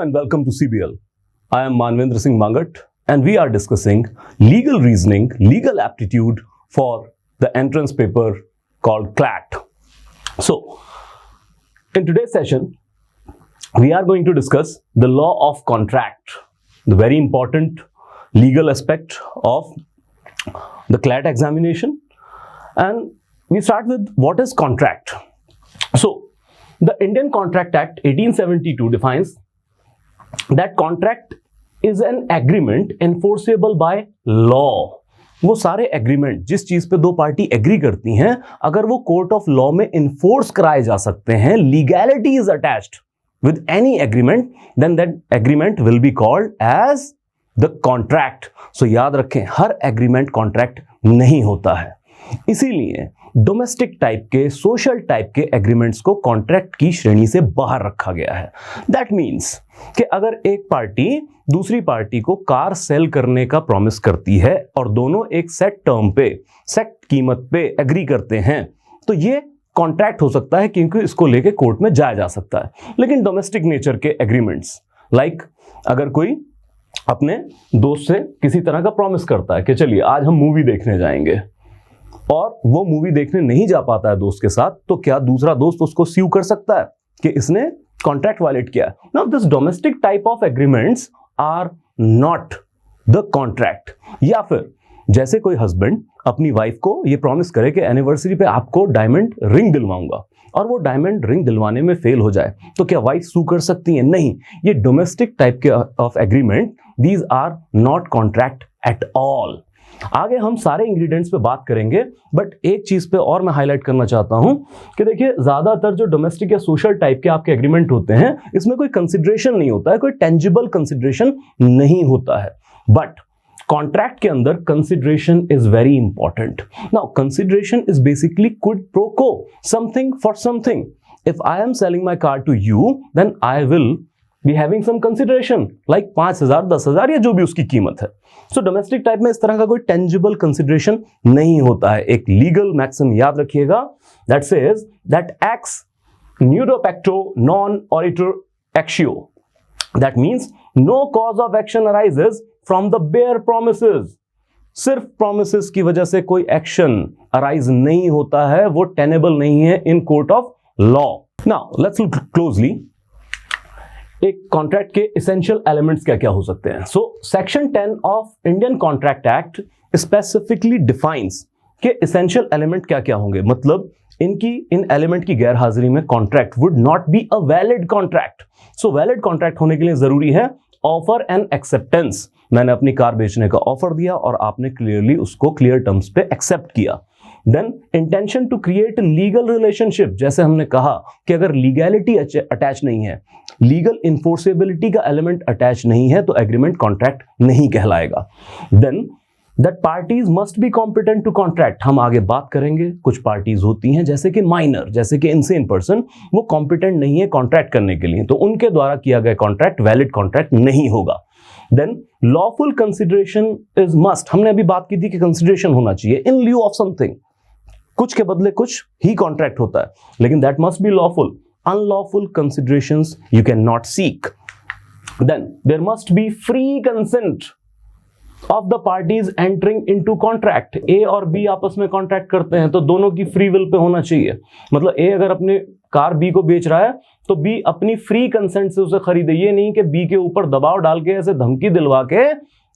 and welcome to CBL. I am Manvendra Singh Mangat and we are discussing legal reasoning, legal aptitude for the entrance paper called CLAT. So, in today's session, we are going to discuss the law of contract, the very important legal aspect of the CLAT examination. And we start with what is contract. So, the Indian Contract Act 1872 defines that contract is an agreement enforceable by law. वो सारे agreement जिस चीज पे दो party agree करती हैं, अगर वो कोर्ट ऑफ लॉ में इन्फोर्स कराए जा सकते हैं, legality is attached with any agreement, then that agreement will be called as the contract. So याद रखें, हर एग्रीमेंट कॉन्ट्रैक्ट नहीं होता है. इसीलिए डोमेस्टिक टाइप के, सोशल टाइप के एग्रीमेंट्स को कॉन्ट्रैक्ट की श्रेणी से बाहर रखा गया है. दैट मीन्स कि अगर एक पार्टी दूसरी पार्टी को कार सेल करने का प्रॉमिस करती है और दोनों एक सेट टर्म पे, सेट कीमत पे एग्री करते हैं, तो ये कॉन्ट्रैक्ट हो सकता है क्योंकि इसको लेके कोर्ट में जाया जा सकता है. लेकिन डोमेस्टिक नेचर के एग्रीमेंट्स, लाइक अगर कोई अपने दोस्त से किसी तरह का प्रॉमिस करता है कि चलिए आज हम मूवी देखने जाएंगे, और वो मूवी देखने नहीं जा पाता है दोस्त के साथ, तो क्या दूसरा दोस्त उसको स्यू कर सकता है कि इसने कॉन्ट्रैक्ट वायलेट किया? Now this domestic type of agreements are not the contract. या फिर जैसे कोई हस्बैंड अपनी वाइफ को ये प्रॉमिस करे कि एनिवर्सरी पे आपको डायमंड रिंग दिलवाऊंगा, और वो डायमंड रिंग दिलवाने में फेल हो जाए, तो क्या वाइफ सू कर सकती है? नहीं. ये डोमेस्टिक टाइप के of agreement, these are not contract at all. आगे हम सारे इंग्रेडिएंट्स पे बात करेंगे, बट एक चीज पे और मैं हाईलाइट करना चाहता हूं कि देखिए, ज्यादातर जो डोमेस्टिक या सोशल टाइप के आपके एग्रीमेंट होते हैं, इसमें कोई कंसिडरेशन नहीं होता है, कोई टेंजिबल कंसिडरेशन नहीं होता है. बट कॉन्ट्रैक्ट के अंदर consideration is very important. Now consideration is basically quid pro quo, something for something. If I am selling my car to you, then I will be having some consideration, like 5,000, 10,000 या जो भी उसकी कीमत है. सो domestic type में इस तरह का कोई टेंजिबल कंसिडरेशन नहीं होता है. एक लीगल मैक्सिम याद रखिएगा, that says that ex nudo pacto non oritur actio. That means no cause of action arises from the bare promises. सिर्फ प्रोमिसेस की वजह से कोई एक्शन अराइज नहीं होता है, वो टेनेबल नहीं है in court of law. Now let's look closely एक कॉन्ट्रैक्ट के एसेंशियल एलिमेंट्स क्या क्या हो सकते हैं. So section 10 of Indian contract act specifically defines के एसेंशियल एलिमेंट क्या क्या होंगे. मतलब इन एलिमेंट की गैर हाजिरी में contract would not be a valid contract. So valid contract होने के लिए जरूरी है ऑफर एंड एक्सेप्टेंस. मैंने अपनी कार बेचने का ऑफर दिया और आपने क्लियरली उसको क्लियर टर्म्स पे एक्सेप्ट किया. Then intention to create legal relationship. जैसे हमने कहा कि अगर लीगैलिटी अटैच नहीं है, लीगल इन्फोर्सेबिलिटी का एलिमेंट अटैच नहीं है, तो एग्रीमेंट कॉन्ट्रैक्ट नहीं कहलाएगा. Then that parties must be competent to contract. हम आगे बात करेंगे, कुछ पार्टीज होती हैं जैसे कि माइनर, जैसे कि इनसेन पर्सन, वो कॉम्पिटेंट नहीं है कॉन्ट्रैक्ट करने के लिए, तो उनके द्वारा किया गया कॉन्ट्रैक्ट वैलिड कॉन्ट्रैक्ट नहीं होगा. Then lawful consideration is must. हमने अभी बात की थी कि कंसिडरेशन होना चाहिए इन ल्यू ऑफ समथिंग, कुछ के बदले कुछ ही कॉन्ट्रैक्ट होता है, लेकिन that must be lawful. Unlawful considerations you can not seek. Then there must be free consent of the parties entering into contract. A और बी आपस में कॉन्ट्रैक्ट करते हैं तो दोनों की फ्री विल पे होना चाहिए. मतलब ए अगर अपने कार बी को बेच रहा है तो बी अपनी फ्री कंसेंट से उसे खरीदे. ये नहीं कि बी के ऊपर दबाव डाल के, ऐसे धमकी दिलवा के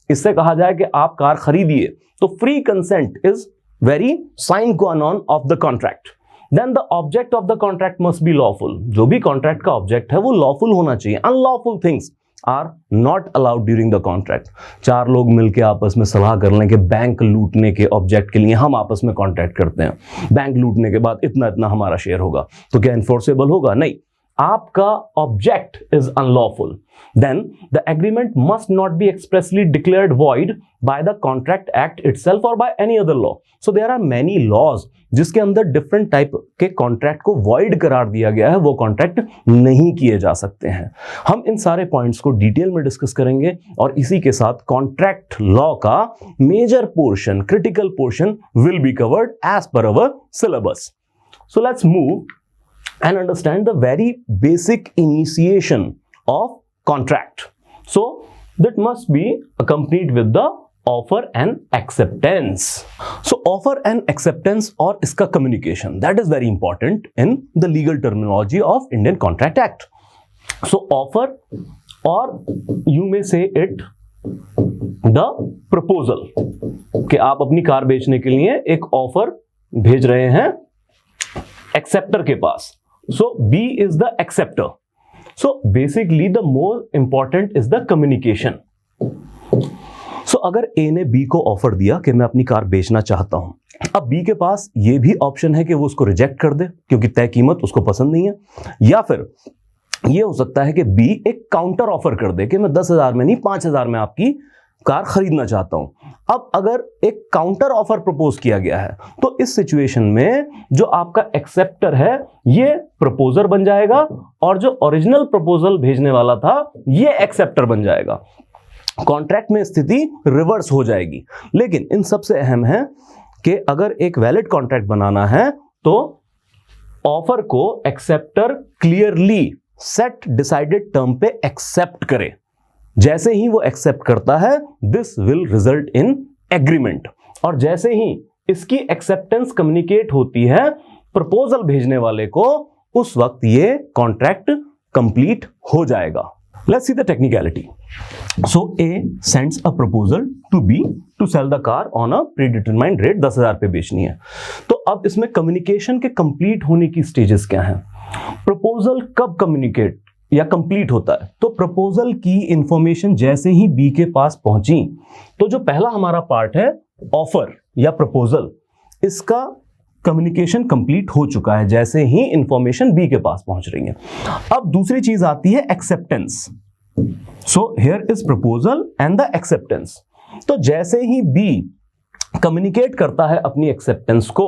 इससे कहा जाए कि आप कार खरीदिए. तो free consent is very sine qua non of the contract. Then the object of the contract must be lawful. जो भी contract का object है वो lawful होना चाहिए. Unlawful things are not allowed during the contract. 4 लोग मिलके आपस में सलाह कर लें कि बैंक लूटने के object के लिए हम आपस में contract करते हैं, बैंक लूटने के बाद इतना इतना हमारा शेयर होगा, तो क्या enforceable होगा? नहीं. आपका object is unlawful, then the agreement must not be expressly declared void by the contract act itself और by any other law. So there are many laws जिसके अंदर डिफरेंट टाइप के कॉन्ट्रैक्ट को वॉइड करार दिया गया है, वो कॉन्ट्रैक्ट नहीं किए जा सकते हैं. हम इन सारे पॉइंट्स को डिटेल में डिस्कस करेंगे और इसी के साथ कॉन्ट्रैक्ट लॉ का major portion, critical portion will be covered as per our syllabus. So let's move and understand the very basic initiation of contract. So that must be accompanied with the offer and acceptance. So offer and acceptance और इसका communication, that is very important in the legal terminology of Indian Contract Act. So offer, or you may say it the proposal, कि आप अपनी car बेचने के लिए एक offer भेज रहे हैं एक्सेप्टर के पास. So B is the acceptor. So basically the more important is the communication. So अगर A ने B को ऑफर दिया कि मैं अपनी कार बेचना चाहता हूं, अब B के पास ये भी ऑप्शन है कि वो उसको रिजेक्ट कर दे क्योंकि तय कीमत उसको पसंद नहीं है, या फिर ये हो सकता है कि B एक काउंटर ऑफर कर दे कि मैं 10,000 में नहीं 5,000 में आपकी कार खरीदना चाहता हूं. अब अगर एक काउंटर ऑफर प्रपोज किया गया है तो इस सिचुएशन में जो आपका एक्सेप्टर है ये प्रपोजर बन जाएगा और जो ओरिजिनल प्रपोजल भेजने वाला था ये एक्सेप्टर बन जाएगा. कॉन्ट्रैक्ट में स्थिति रिवर्स हो जाएगी. लेकिन इन सबसे अहम है कि अगर एक वैलिड कॉन्ट्रैक्ट बनाना है तो ऑफर को acceptor clearly set decided term पे एक्सेप्ट करे. जैसे ही वो एक्सेप्ट करता है this will result in agreement, और जैसे ही इसकी एक्सेप्टेंस कम्युनिकेट होती है प्रपोजल भेजने वाले को उस वक्त ये कॉन्ट्रैक्ट कंप्लीट हो जाएगा. Let's see the technicality. So A sends a proposal to B to sell the car on a predetermined rate, 10,000 पे बेचनी है. तो अब इसमें कम्युनिकेशन के कंप्लीट होने की स्टेजेस क्या हैं? प्रपोजल कब कम्युनिकेट या कंप्लीट होता है? तो प्रपोजल की इंफॉर्मेशन जैसे ही B के पास पहुंची तो जो पहला हमारा पार्ट है ऑफर या प्रपोजल, इसका कम्युनिकेशन कंप्लीट हो चुका है जैसे ही इंफॉर्मेशन बी के पास पहुंच रही है. अब दूसरी चीज आती है acceptance. So here is proposal and the acceptance. तो जैसे ही बी कम्युनिकेट करता है अपनी एक्सेप्टेंस को,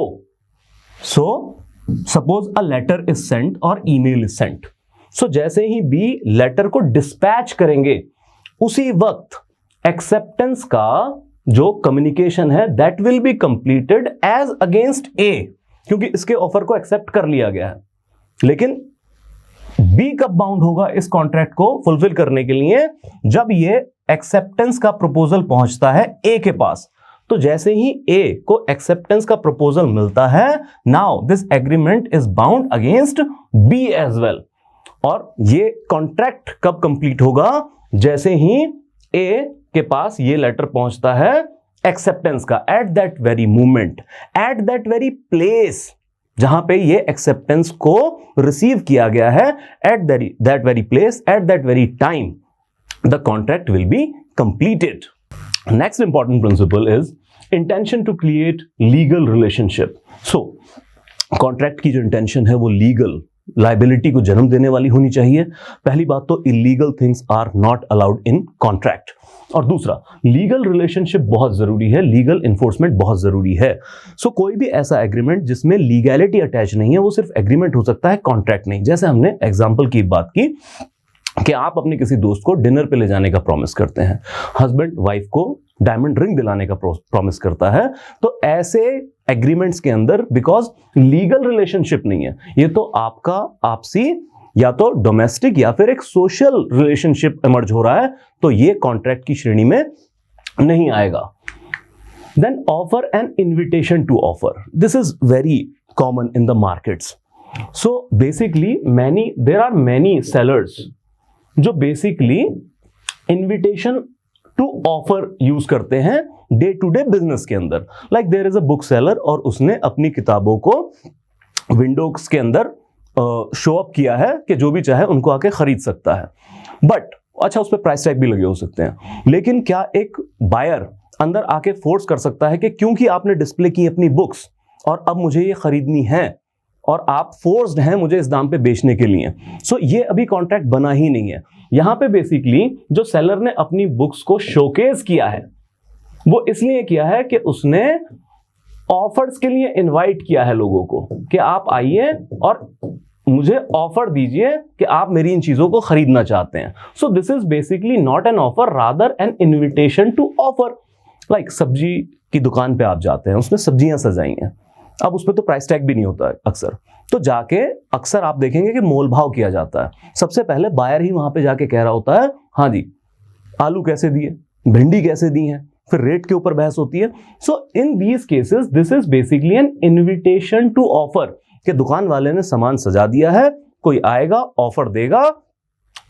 so suppose a letter is sent और ईमेल इज सेंट. सो जैसे ही बी लेटर को डिस्पैच करेंगे उसी वक्त एक्सेप्टेंस का जो कम्युनिकेशन है that will be completed as against A, क्योंकि इसके ऑफर को एक्सेप्ट कर लिया गया है. लेकिन बी कब बाउंड होगा इस कॉन्ट्रैक्ट को फुलफिल करने के लिए? जब ये एक्सेप्टेंस का प्रपोजल पहुंचता है ए के पास. तो जैसे ही ए को एक्सेप्टेंस का प्रपोजल मिलता है, now this agreement is bound against B as well. और ये कॉन्ट्रैक्ट कब कंप्लीट होगा? जैसे ही ए के पास ये लेटर पहुंचता है एक्सेप्टेंस का, at that very moment, at that very place जहां पे ये एक्सेप्टेंस को रिसीव किया गया है, at that very place, at that very time the contract will be completed. Next important principle is intention to create legal relationship. So contract की जो intention है वो लीगल लाइबिलिटी को जन्म देने वाली होनी चाहिए. पहली बात तो illegal things are not allowed in contract, और दूसरा लीगल रिलेशनशिप बहुत जरूरी है, लीगल इन्फोर्समेंट बहुत जरूरी है. सो कोई भी ऐसा एग्रीमेंट जिसमें लीगैलिटी अटैच नहीं है वो सिर्फ एग्रीमेंट हो सकता है, कॉन्ट्रैक्ट नहीं. जैसे हमने एग्जांपल की बात की कि आप अपने किसी दोस्त को डिनर पे ले जाने का प्रॉमिस करते हैं, हस्बैंड वाइफ को डायमंड रिंग दिलाने का प्रॉमिस करता है. तो ऐसे एग्रीमेंट्स के अंदर बिकॉज लीगल रिलेशनशिप नहीं है, ये तो आपका आपसी या तो डोमेस्टिक या फिर एक सोशल रिलेशनशिप इमर्ज हो रहा है, तो ये कॉन्ट्रैक्ट की श्रेणी में नहीं आएगा. Then offer and invitation to offer, this is very common in the markets. So basically there are many sellers जो basically invitation to offer use करते हैं डे टू डे बिजनेस के अंदर. Like there is a book seller और उसने अपनी किताबों को विंडोज के अंदर शो अप किया है कि जो भी चाहे उनको आके खरीद सकता है. बट अच्छा, उस पर प्राइस टैग भी लगे हो सकते हैं, लेकिन क्या एक बायर अंदर आके फोर्स कर सकता है कि क्योंकि आपने डिस्प्ले की अपनी बुक्स और अब मुझे ये खरीदनी है और आप फोर्स्ड हैं मुझे इस दाम पे बेचने के लिए? सो ये अभी कॉन्ट्रैक्ट बना ही नहीं है. यहां पे बेसिकली जो सेलर ने अपनी बुक्स को शोकेस किया है वो इसलिए किया है कि उसने ऑफर्स के लिए इनवाइट किया है लोगों को कि आप आइए और मुझे ऑफर दीजिए कि आप मेरी इन चीजों को खरीदना चाहते हैं. So this is basically not an offer, rather an invitation to offer. Like सब्जी की दुकान पे आप जाते हैं, उसमें सब्जियां सजाई हैं, अब उस पर तो प्राइस टैग भी नहीं होता है अक्सर, तो जाके अक्सर आप देखेंगे कि मोल भाव किया जाता है। सबसे पहले बायर ही वहां पे जाके कह रहा होता है, हाँ जी आलू कैसे दिए, भिंडी कैसे दी है, फिर रेट के ऊपर बहस होती है। So in these cases this is basically an invitation to offer, कि दुकान वाले ने सामान सजा दिया है, कोई आएगा ऑफर देगा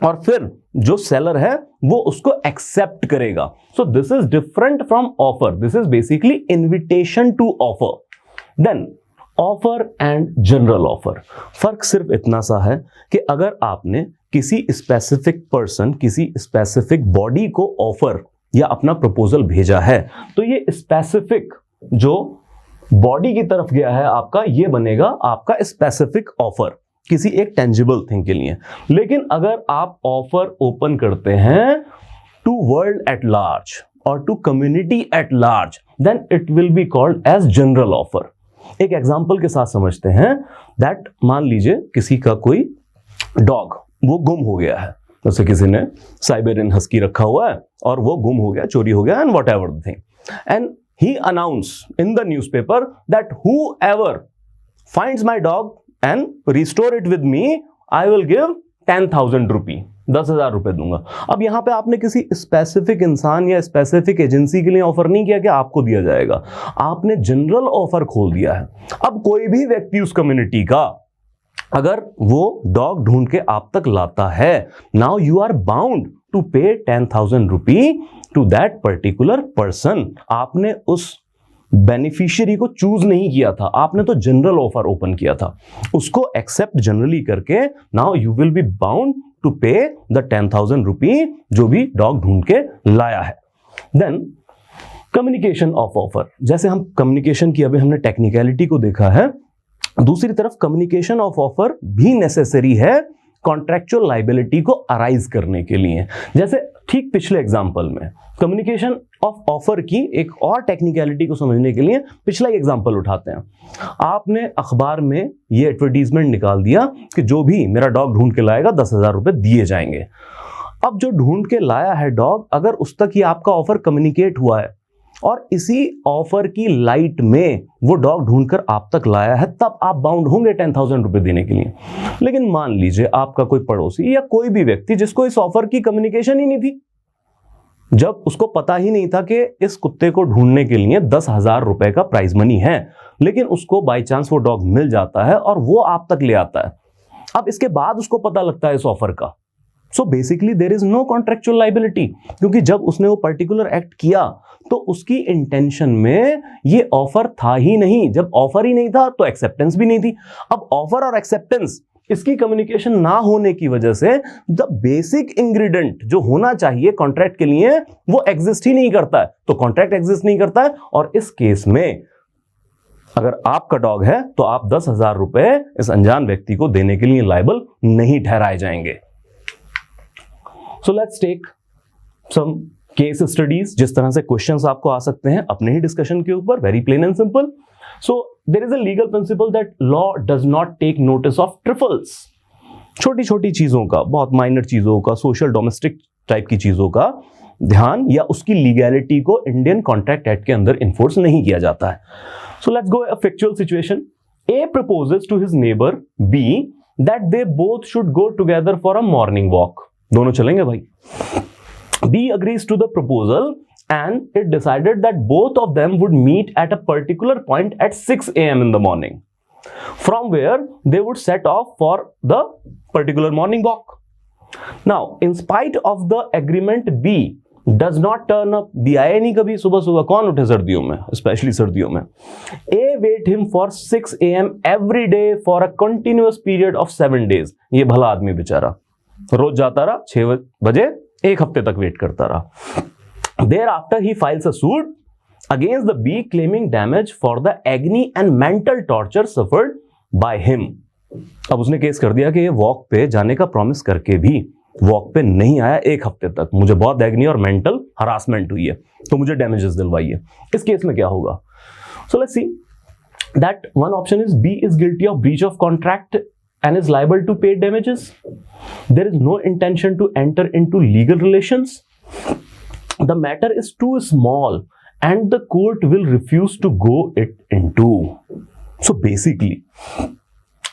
और फिर जो सेलर है वो उसको एक्सेप्ट करेगा। So this is different from offer, this is basically invitation to offer. Then offer and general offer, फर्क सिर्फ इतना सा है कि अगर आपने किसी स्पेसिफिक पर्सन, किसी स्पेसिफिक बॉडी को ऑफर या अपना प्रपोजल भेजा है, तो ये स्पेसिफिक जो बॉडी की तरफ गया है आपका, ये बनेगा आपका स्पेसिफिक ऑफर किसी एक टेंजिबल थिंग के लिए। लेकिन अगर आप ऑफर ओपन करते हैं टू वर्ल्ड एट लार्ज और to community at large, then it will be called as general offer. एक एग्जांपल के साथ समझते हैं, दैट मान लीजिए किसी का कोई डॉग वो गुम हो गया है, जैसे किसी ने साइबेरियन हस्की रखा हुआ है और वो गुम हो गया, चोरी हो गया, and what ever the thing, and he announced in the newspaper that whoever finds my dog and restore it with me, I will give 10,000 rupee, 10,000 रुपए दूंगा। अब यहां पे आपने किसी स्पेसिफिक इंसान या स्पेसिफिक एजेंसी के लिए ऑफर नहीं किया कि आपको दिया जाएगा, आपने जनरल ऑफर खोल दिया है। अब कोई भी व्यक्ति उस कम्युनिटी का अगर वो डॉग ढूंढ के आप तक लाता है, now you are bound to pay 10,000 rupee to that particular person. आपने उस बेनिफिशियरी को चूज नहीं किया था, आपने तो जनरल ऑफर ओपन किया था, उसको एक्सेप्ट जनरली करके now you will be bound to pay the 10,000 rupee जो भी डॉग ढूंढ के लाया है। देन कम्युनिकेशन ऑफ ऑफर, जैसे हम कम्युनिकेशन की अभी हमने टेक्निकलिटी को देखा है, दूसरी तरफ कम्युनिकेशन ऑफ ऑफर भी नेसेसरी है कॉन्ट्रैक्चुअल लायबिलिटी को अराइज करने के लिए। जैसे ठीक पिछले एग्जांपल में कम्युनिकेशन ऑफ ऑफर की एक और टेक्निकलिटी को समझने के लिए पिछला एग्जांपल उठाते हैं। आपने अखबार में ये एडवर्टीजमेंट निकाल दिया कि जो भी मेरा डॉग ढूंढ के लाएगा 10,000 रुपए दिए जाएंगे। अब जो ढूंढ के लाया है डॉग, अगर उस तक ये आपका ऑफर कम्युनिकेट हुआ है और इसी ऑफर की लाइट में वो डॉग ढूंढकर आप तक लाया है, तब आप बाउंड होंगे 10,000 रुपए देने के लिए। लेकिन मान लीजिए आपका कोई पड़ोसी या कोई भी व्यक्ति जिसको इस ऑफर की कम्युनिकेशन ही नहीं थी, जब उसको पता ही नहीं था कि इस कुत्ते को ढूंढने के लिए 10,000 रुपए का प्राइज मनी है, लेकिन उसको बाई चांस वो डॉग मिल जाता है और वो आप तक ले आता है। अब इसके बाद उसको पता लगता है इस ऑफर का, so basically there is no contractual liability, क्योंकि जब उसने वो पर्टिकुलर एक्ट किया तो उसकी इंटेंशन में ये ऑफर था ही नहीं। जब ऑफर ही नहीं था तो एक्सेप्टेंस भी नहीं थी। अब ऑफर और एक्सेप्टेंस इसकी कम्युनिकेशन ना होने की वजह से द बेसिक इंग्रेडिएंट जो होना चाहिए कॉन्ट्रैक्ट के लिए वो एग्जिस्ट ही नहीं करता है, तो कॉन्ट्रैक्ट एग्जिस्ट नहीं करता है। और इस केस में अगर आपका डॉग है तो आप 10,000 रुपए इस अनजान व्यक्ति को देने के लिए लायबल नहीं ठहराए जाएंगे। So let's take some case studies, जिस तरह से क्वेश्चंस आपको आ सकते हैं अपने ही डिस्कशन के ऊपर, very plain and simple. So there is a legal principle that law does not take notice of trifles, छोटी छोटी चीजों का, बहुत माइनर चीजों का, सोशल डोमेस्टिक टाइप की चीजों का ध्यान या उसकी लीगैलिटी को इंडियन कॉन्ट्रैक्ट एक्ट के अंदर इन्फोर्स नहीं किया जाता है। So let's go a factual situation. A proposes to his neighbour B that they both should go together for a morning walk. दोनों चलेंगे भाई। B agrees to the proposal and it decided that both of them would meet at a particular point at 6 a.m. in the morning, from where they would set off for the particular morning walk. Now, in spite of the agreement, B does not turn up. B आए नहीं कभी, सुबह सुबह कौन उठे सर्दियों में, specially सर्दियों में। A wait him for 6 a.m. every day for a continuous period of 7 days. ये भला आदमी बेचारा रोज जाता रहा 6 बजे, एक हफ्ते तक वेट करता रहा। Thereafter he files a suit against the bee claiming damage for the agony and mental torture suffered by him. अब उसने केस कर दिया कि ये वॉक पे जाने का प्रॉमिस करके भी वॉक पे नहीं आया एक हफ्ते तक, मुझे बहुत एग्नी और मेंटल हरासमेंट हुई है, तो मुझे डैमेजेस दिलवाइए। इस केस में क्या होगा? So let's see that one option is B is guilty of breach of contract and is liable to pay damages. There is no intention to enter into legal relations. The matter is too small and the court will refuse to go it into. So basically,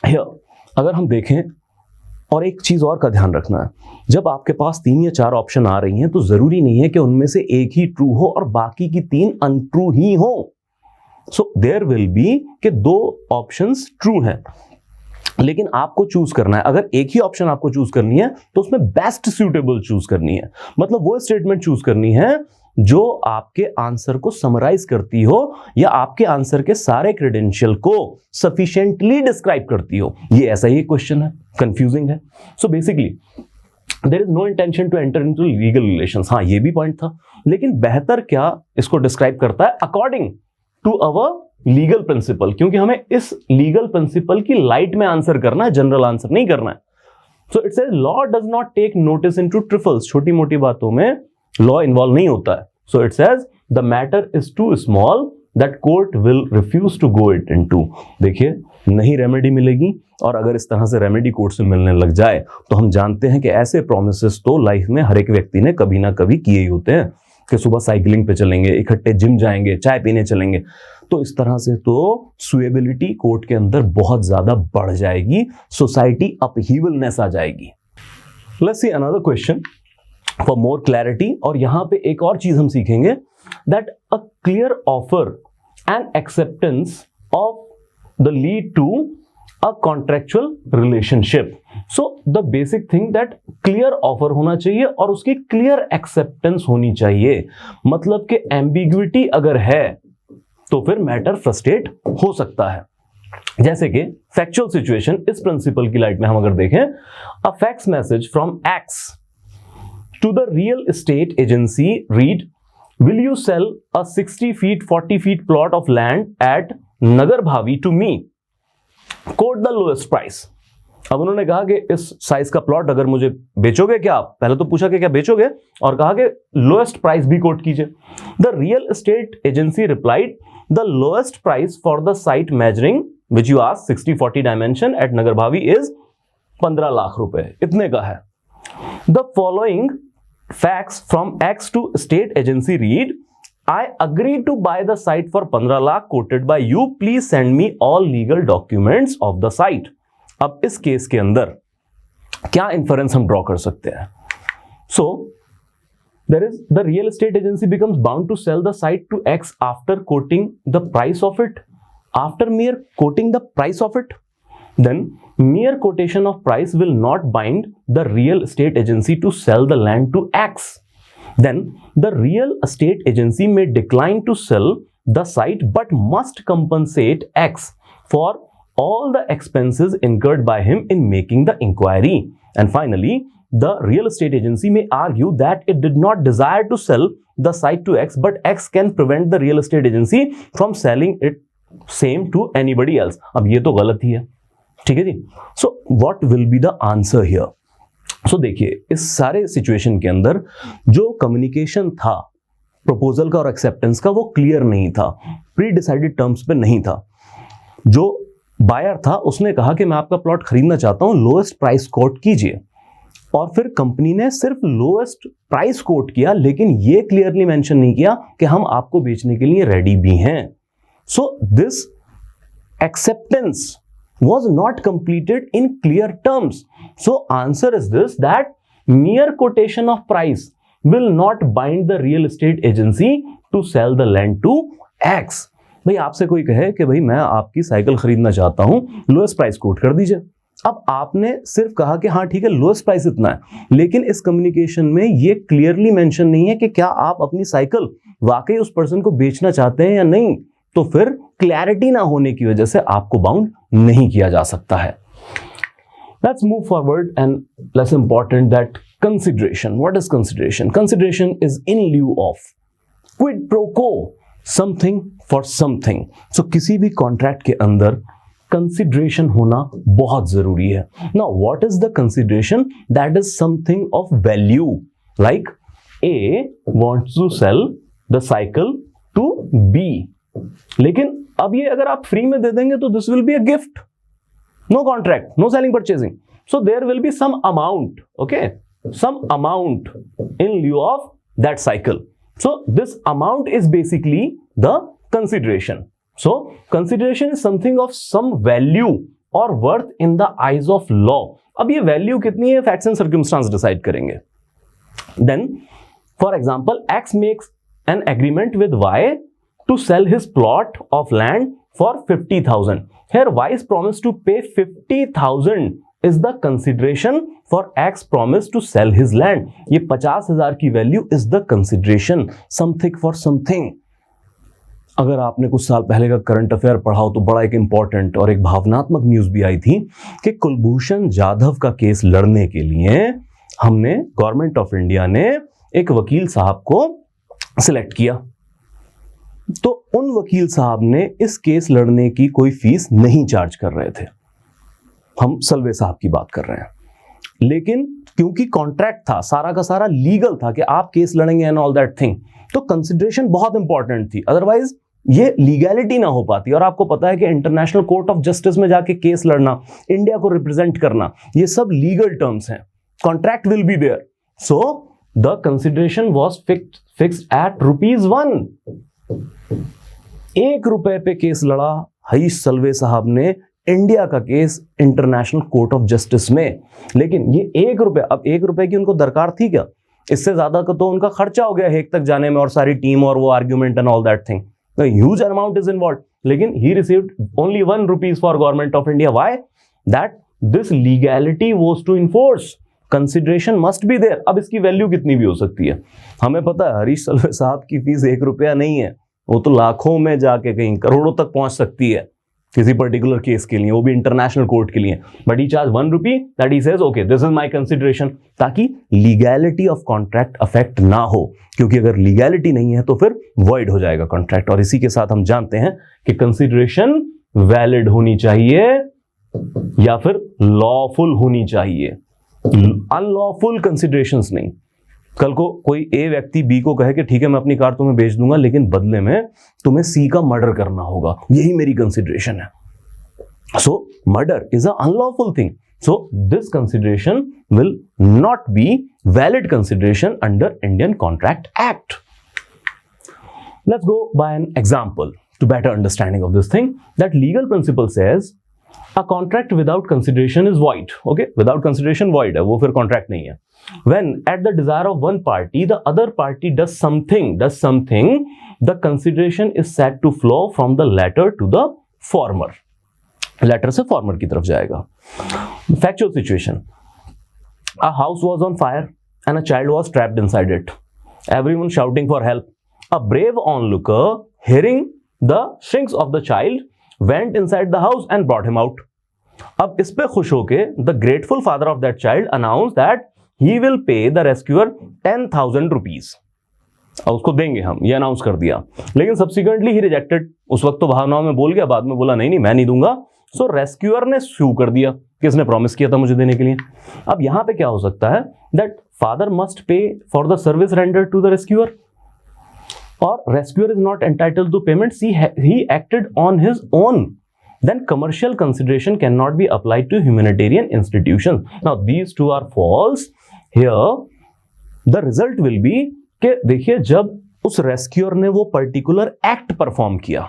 अगर हम देखें, और एक चीज और का ध्यान रखना है, जब आपके पास 3 या 4 ऑप्शन आ रही हैं तो जरूरी नहीं है कि उनमें से एक ही ट्रू हो और बाकी की 3 अनट्रू ही हो। सो देयर विल बी कि 2 ऑप्शंस ट्रू हैं, लेकिन आपको चूज करना है। अगर एक ही ऑप्शन आपको चूज करनी है तो उसमें बेस्ट सूटेबल चूज करनी है, मतलब वो स्टेटमेंट चूज करनी है जो आपके आंसर को समराइज करती हो या आपके आंसर के सारे क्रेडेंशियल को सफिशिएंटली डिस्क्राइब करती हो। ये ऐसा ही क्वेश्चन है, कंफ्यूजिंग है। So basically there is no intention to enter into legal relations. हाँ, ये भी पॉइंट था, लेकिन बेहतर क्या इसको डिस्क्राइब करता है, according to our legal principle, क्योंकि हमें इस लीगल प्रिंसिपल की लाइट में आंसर करना है, जनरल आंसर नहीं करना है। So it says law does not take notice into trifles, छोटी मोटी बातों में लॉ इन्वॉल्व नहीं होता है। So it says the matter is too small that court will refuse to go it into. देखिए, नहीं रेमेडी मिलेगी, और अगर इस तरह से रेमेडी कोर्ट से मिलने लग जाए तो हम जानते हैं कि ऐसे प्रोमिसेस तो लाइफ में हर एक व्यक्ति ने कभी ना कभी किए ही होते हैं कि सुबह साइकिलिंग पे चलेंगे, इकट्ठे जिम जाएंगे, चाय पीने चलेंगे। तो इस तरह से तो सुएबिलिटी कोर्ट के अंदर बहुत ज्यादा बढ़ जाएगी, सोसाइटी अपहीवलनेस आ जाएगी। Let's see another question for more clarity. और यहां पे एक और चीज हम सीखेंगे, that a clear offer and acceptance of the lead to a contractual relationship. So the basic thing that clear offer होना चाहिए और उसकी क्लियर एक्सेप्टेंस होनी चाहिए। मतलब कि एम्बिग्विटी अगर है तो फिर मैटर फ्रस्ट्रेट हो सकता है। जैसे कि फैक्चुअल सिचुएशन, इस प्रिंसिपल की लाइट में हम अगर देखें, अ fax message from x to the real estate agency read, will you sell a 60 feet 40 feet plot of land at Nagar Bhavi to me, quote the lowest price। अब उन्होंने कहा कि इस साइज का प्लॉट अगर मुझे बेचोगे क्या आप, पहले तो पूछा कि क्या बेचोगे, और कहा कि लोएस्ट प्राइस भी कोट कीजिए। The real estate agency replied, the lowest price for the site measuring which you asked 60-40 dimension at Nagarbhavi is 15 lakh रुपए, इतने का है। The following facts from X to state agency read, I agree to buy the site for 15 lakh quoted by you, please send me all legal documents of the site। अब इस case के अंदर क्या इंफरेंस हम ड्रॉ कर सकते हैं? So there is the real estate agency becomes bound to sell the site to X after quoting the price of it, after mere quoting the price of it, then mere quotation of price will not bind the real estate agency to sell the land to X. Then the real estate agency may decline to sell the site but must compensate X for all the expenses incurred by him in making the inquiry. And finally, the real estate agency may argue that it did not desire to sell the site to X, but X can prevent the real estate agency from selling it same to anybody else। अब ये तो गलत ही है, ठीक है जी। So what will be the answer here? So देखिए, इस सारे सिचुएशन के अंदर जो कम्युनिकेशन था प्रपोजल का और एक्सेप्टेंस का, वो क्लियर नहीं था, प्री डिसाइडेड टर्म्स पे नहीं था। जो बायर था उसने कहा कि मैं आपका प्लॉट खरीदना चाहता हूं, लोएस्ट प्राइस कोट कीजिए, और फिर कंपनी ने सिर्फ लोएस्ट प्राइस कोट किया, लेकिन ये क्लियरली मेंशन नहीं किया कि हम आपको बेचने के लिए रेडी भी हैं। So this acceptance was not completed in clear terms. So answer is this, that mere quotation of price will not bind the real estate agency to sell the land to X। भाई आपसे कोई कहे कि भाई मैं आपकी cycle खरीदना चाहता हूं, लोएस्ट प्राइस कोट कर दीजिए। अब आपने सिर्फ कहा कि हाँ ठीक है लोएस्ट प्राइस इतना है, लेकिन इस कम्युनिकेशन में ये क्लियरली मेंशन नहीं है कि क्या आप अपनी साइकिल वाकई उस पर्सन को बेचना चाहते हैं या नहीं। तो फिर क्लैरिटी ना होने की वजह से आपको बाउंड नहीं किया जा सकता है। Let's move forward and less important that consideration. What is consideration? Consideration is in lieu of, quid pro quo, something for something. So किसी भी कॉन्ट्रैक्ट के अंदर consideration होना बहुत जरूरी है। Now what is the consideration? That is something of value. Like A wants to sell the cycle to B. लेकिन अब ये अगर आप फ्री में दे देंगे तो this will be a gift, no contract, no selling purchasing. So there will be some amount, okay, some amount in lieu of that cycle. So this amount is basically the consideration. So consideration is something of some value और worth in the eyes of law. अब ये value कितनी है facts and circumstance decide करेंगे। Then for example X makes an agreement with Y to sell his plot of land for 50,000. Here Y is promised to pay 50,000 is the consideration for X promised to sell his land. ये 50,000 की value is the consideration, something for something. अगर आपने कुछ साल पहले का current affair पढ़ा हो तो बड़ा एक इंपॉर्टेंट और एक भावनात्मक न्यूज भी आई थी कि कुलभूषण जाधव का केस लड़ने के लिए हमने गवर्नमेंट ऑफ इंडिया ने एक वकील साहब को सिलेक्ट किया। तो उन वकील साहब ने इस केस लड़ने की कोई फीस नहीं चार्ज कर रहे थे, हम सलवे साहब की बात कर रहे हैं, लेकिन क्योंकि कॉन्ट्रैक्ट था, सारा का सारा लीगल था कि आप केस लड़ेंगे एंड ऑल दैट थिंग, तो कंसिडरेशन बहुत इंपॉर्टेंट थी, अदरवाइज ये लीगैलिटी ना हो पाती। और आपको पता है कि इंटरनेशनल कोर्ट ऑफ जस्टिस में जाके केस लड़ना, इंडिया को रिप्रेजेंट करना, ये सब लीगल टर्म्स हैं, contract will be there, so the consideration was fixed at ₹1। 1 रुपए पे केस लड़ा हरीश सलवे साहब ने इंडिया का case international court of justice में, लेकिन ये 1 रुपए, अब 1 रुपए की उनको दरकार थी क्या? इससे ज्यादा का तो उनका खर्चा हो गया हेग तक जाने में और सारी टीम और वो argument and all that thing, huge amount is involve, लेकिन he received only ₹1 for government of India. Why? That this legality was to enforce, consideration must be there. अब इसकी वैल्यू कितनी भी हो सकती है, हमें पता है हरीश सलवे साहब की फीस ₹1 नहीं है, वो तो लाखों में जाके कहीं करोड़ों तक पहुंच सकती है किसी पर्टिकुलर केस के लिए, वो भी इंटरनेशनल कोर्ट के लिए, but he charge ₹1 that he says okay this is my consideration, ताकि लीगैलिटी ऑफ कॉन्ट्रैक्ट अफेक्ट ना हो, क्योंकि अगर लीगैलिटी नहीं है तो फिर वॉइड हो जाएगा कॉन्ट्रैक्ट। और इसी के साथ हम जानते हैं कि कंसिडरेशन वैलिड होनी चाहिए या फिर लॉफुल होनी चाहिए, अनलॉफुल कंसिडरेशंस नहीं। कल को कोई ए व्यक्ति बी को कहे कि ठीक है मैं अपनी कार तुम्हें बेच दूंगा लेकिन बदले में तुम्हें सी का मर्डर करना होगा, यही मेरी कंसिडरेशन है, so murder is a unlawful thing, so this consideration will not be valid consideration under Indian contract act. Let's go by an example to better understanding of this thing, that legal principle says a contract without consideration is void. Okay, without consideration void है, वो फिर contract नहीं है। When at the desire of one party the other party does something, the consideration is said to flow from the latter to the former. Latter से former की तरफ जाएगा। Factual situation: a house was on fire and a child was trapped inside it. Everyone shouting for help. A brave onlooker, hearing the shrieks of the child, went inside the house and brought him out. अब इस पे खुश होके the grateful father of that child announced that he will pay the rescuer 10,000 rupees. अब उसको देंगे हम, ये अनाउंस कर दिया, लेकिन subsequently he rejected. उस वक्त तो भावनाओं में बोल गया, बाद में बोला नहीं मैं नहीं दूंगा, सो रेस्क्यूअर ने sue कर दिया, किसने प्रॉमिस किया था मुझे देने के लिए। अब यहां पे क्या हो सकता है, that father must pay for the service rendered to the rescuer, or rescuer is not entitled to payment, he acted on his own, then commercial consideration cannot be applied to humanitarian institutions. Now these two are false. Here the result will be कि देखिए जब उस rescuer ने वो particular act perform किया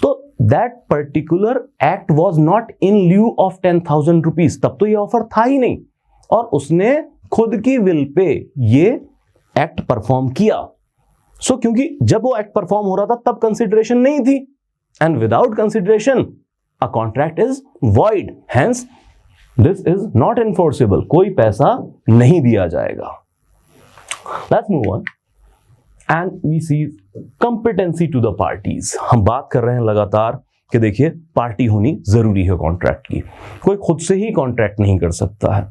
तो that particular act was not in lieu of 10,000 rupees, तब तो ये ऑफर था ही नहीं, और उसने खुद की विल पे ये एक्ट परफॉर्म किया। सो क्योंकि जब वो एक्ट परफॉर्म हो रहा था तब कंसिडरेशन नहीं थी, and without consideration a contract is void, hence this is not enforceable, कोई पैसा नहीं दिया जाएगा। Let's move on and we see competency to the parties। हम बात कर रहे हैं लगातार कि देखिए पार्टी होनी जरूरी है कॉन्ट्रैक्ट की, कोई खुद से ही कॉन्ट्रैक्ट नहीं कर सकता है,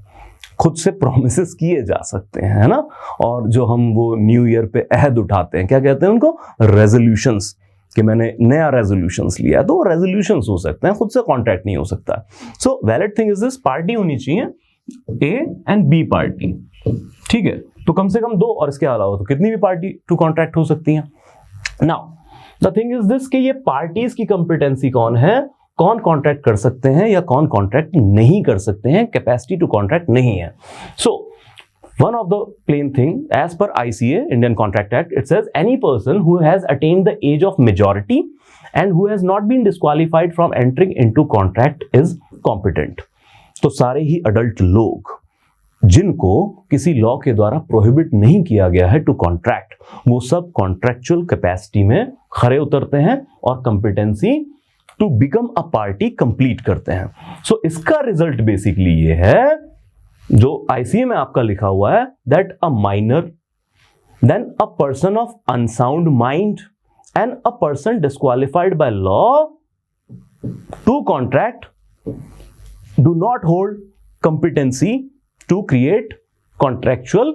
खुद से प्रोमिसेस किए जा सकते हैं, है ना, और जो हम वो न्यू ईयर पे अहद उठाते हैं, क्या कहते हैं उनको, रेजोल्यूशंस, कि मैंने नया रेजोल्यूशंस लिया है, तो वो रेजोल्यूशंस हो सकते हैं, खुद से कॉन्ट्रैक्ट नहीं हो सकता। So valid thing is this, party होनी चाहिए ए एंड बी पार्टी, ठीक है, तो कम से कम 2 और इसके अलावा तो कितनी भी पार्टी टू कॉन्ट्रैक्ट हो सकती हैं। Now the thing is this कि ये पार्टीज की कंपिटेंसी कौन है, कौन कॉन्ट्रैक्ट कर सकते हैं या कौन कॉन्ट्रैक्ट नहीं कर सकते हैं, कैपेसिटी टू कॉन्ट्रैक्ट नहीं है। सो one of the plain thing as per ICA Indian Contract Act, it says any person who has attained the age of majority and who has not been disqualified from entering into contract is competent. तो सारे ही adult लोग जिनको किसी law के द्वारा prohibit नहीं किया गया है टू कॉन्ट्रैक्ट, वो सब कॉन्ट्रैक्चुअल कैपेसिटी में खरे उतरते हैं और competency to become a party complete करते हैं. सो इसका रिजल्ट बेसिकली ये है जो आईसीए में आपका लिखा हुआ है, that a minor then a person of unsound mind and a person disqualified by law to contract do not hold competency to create contractual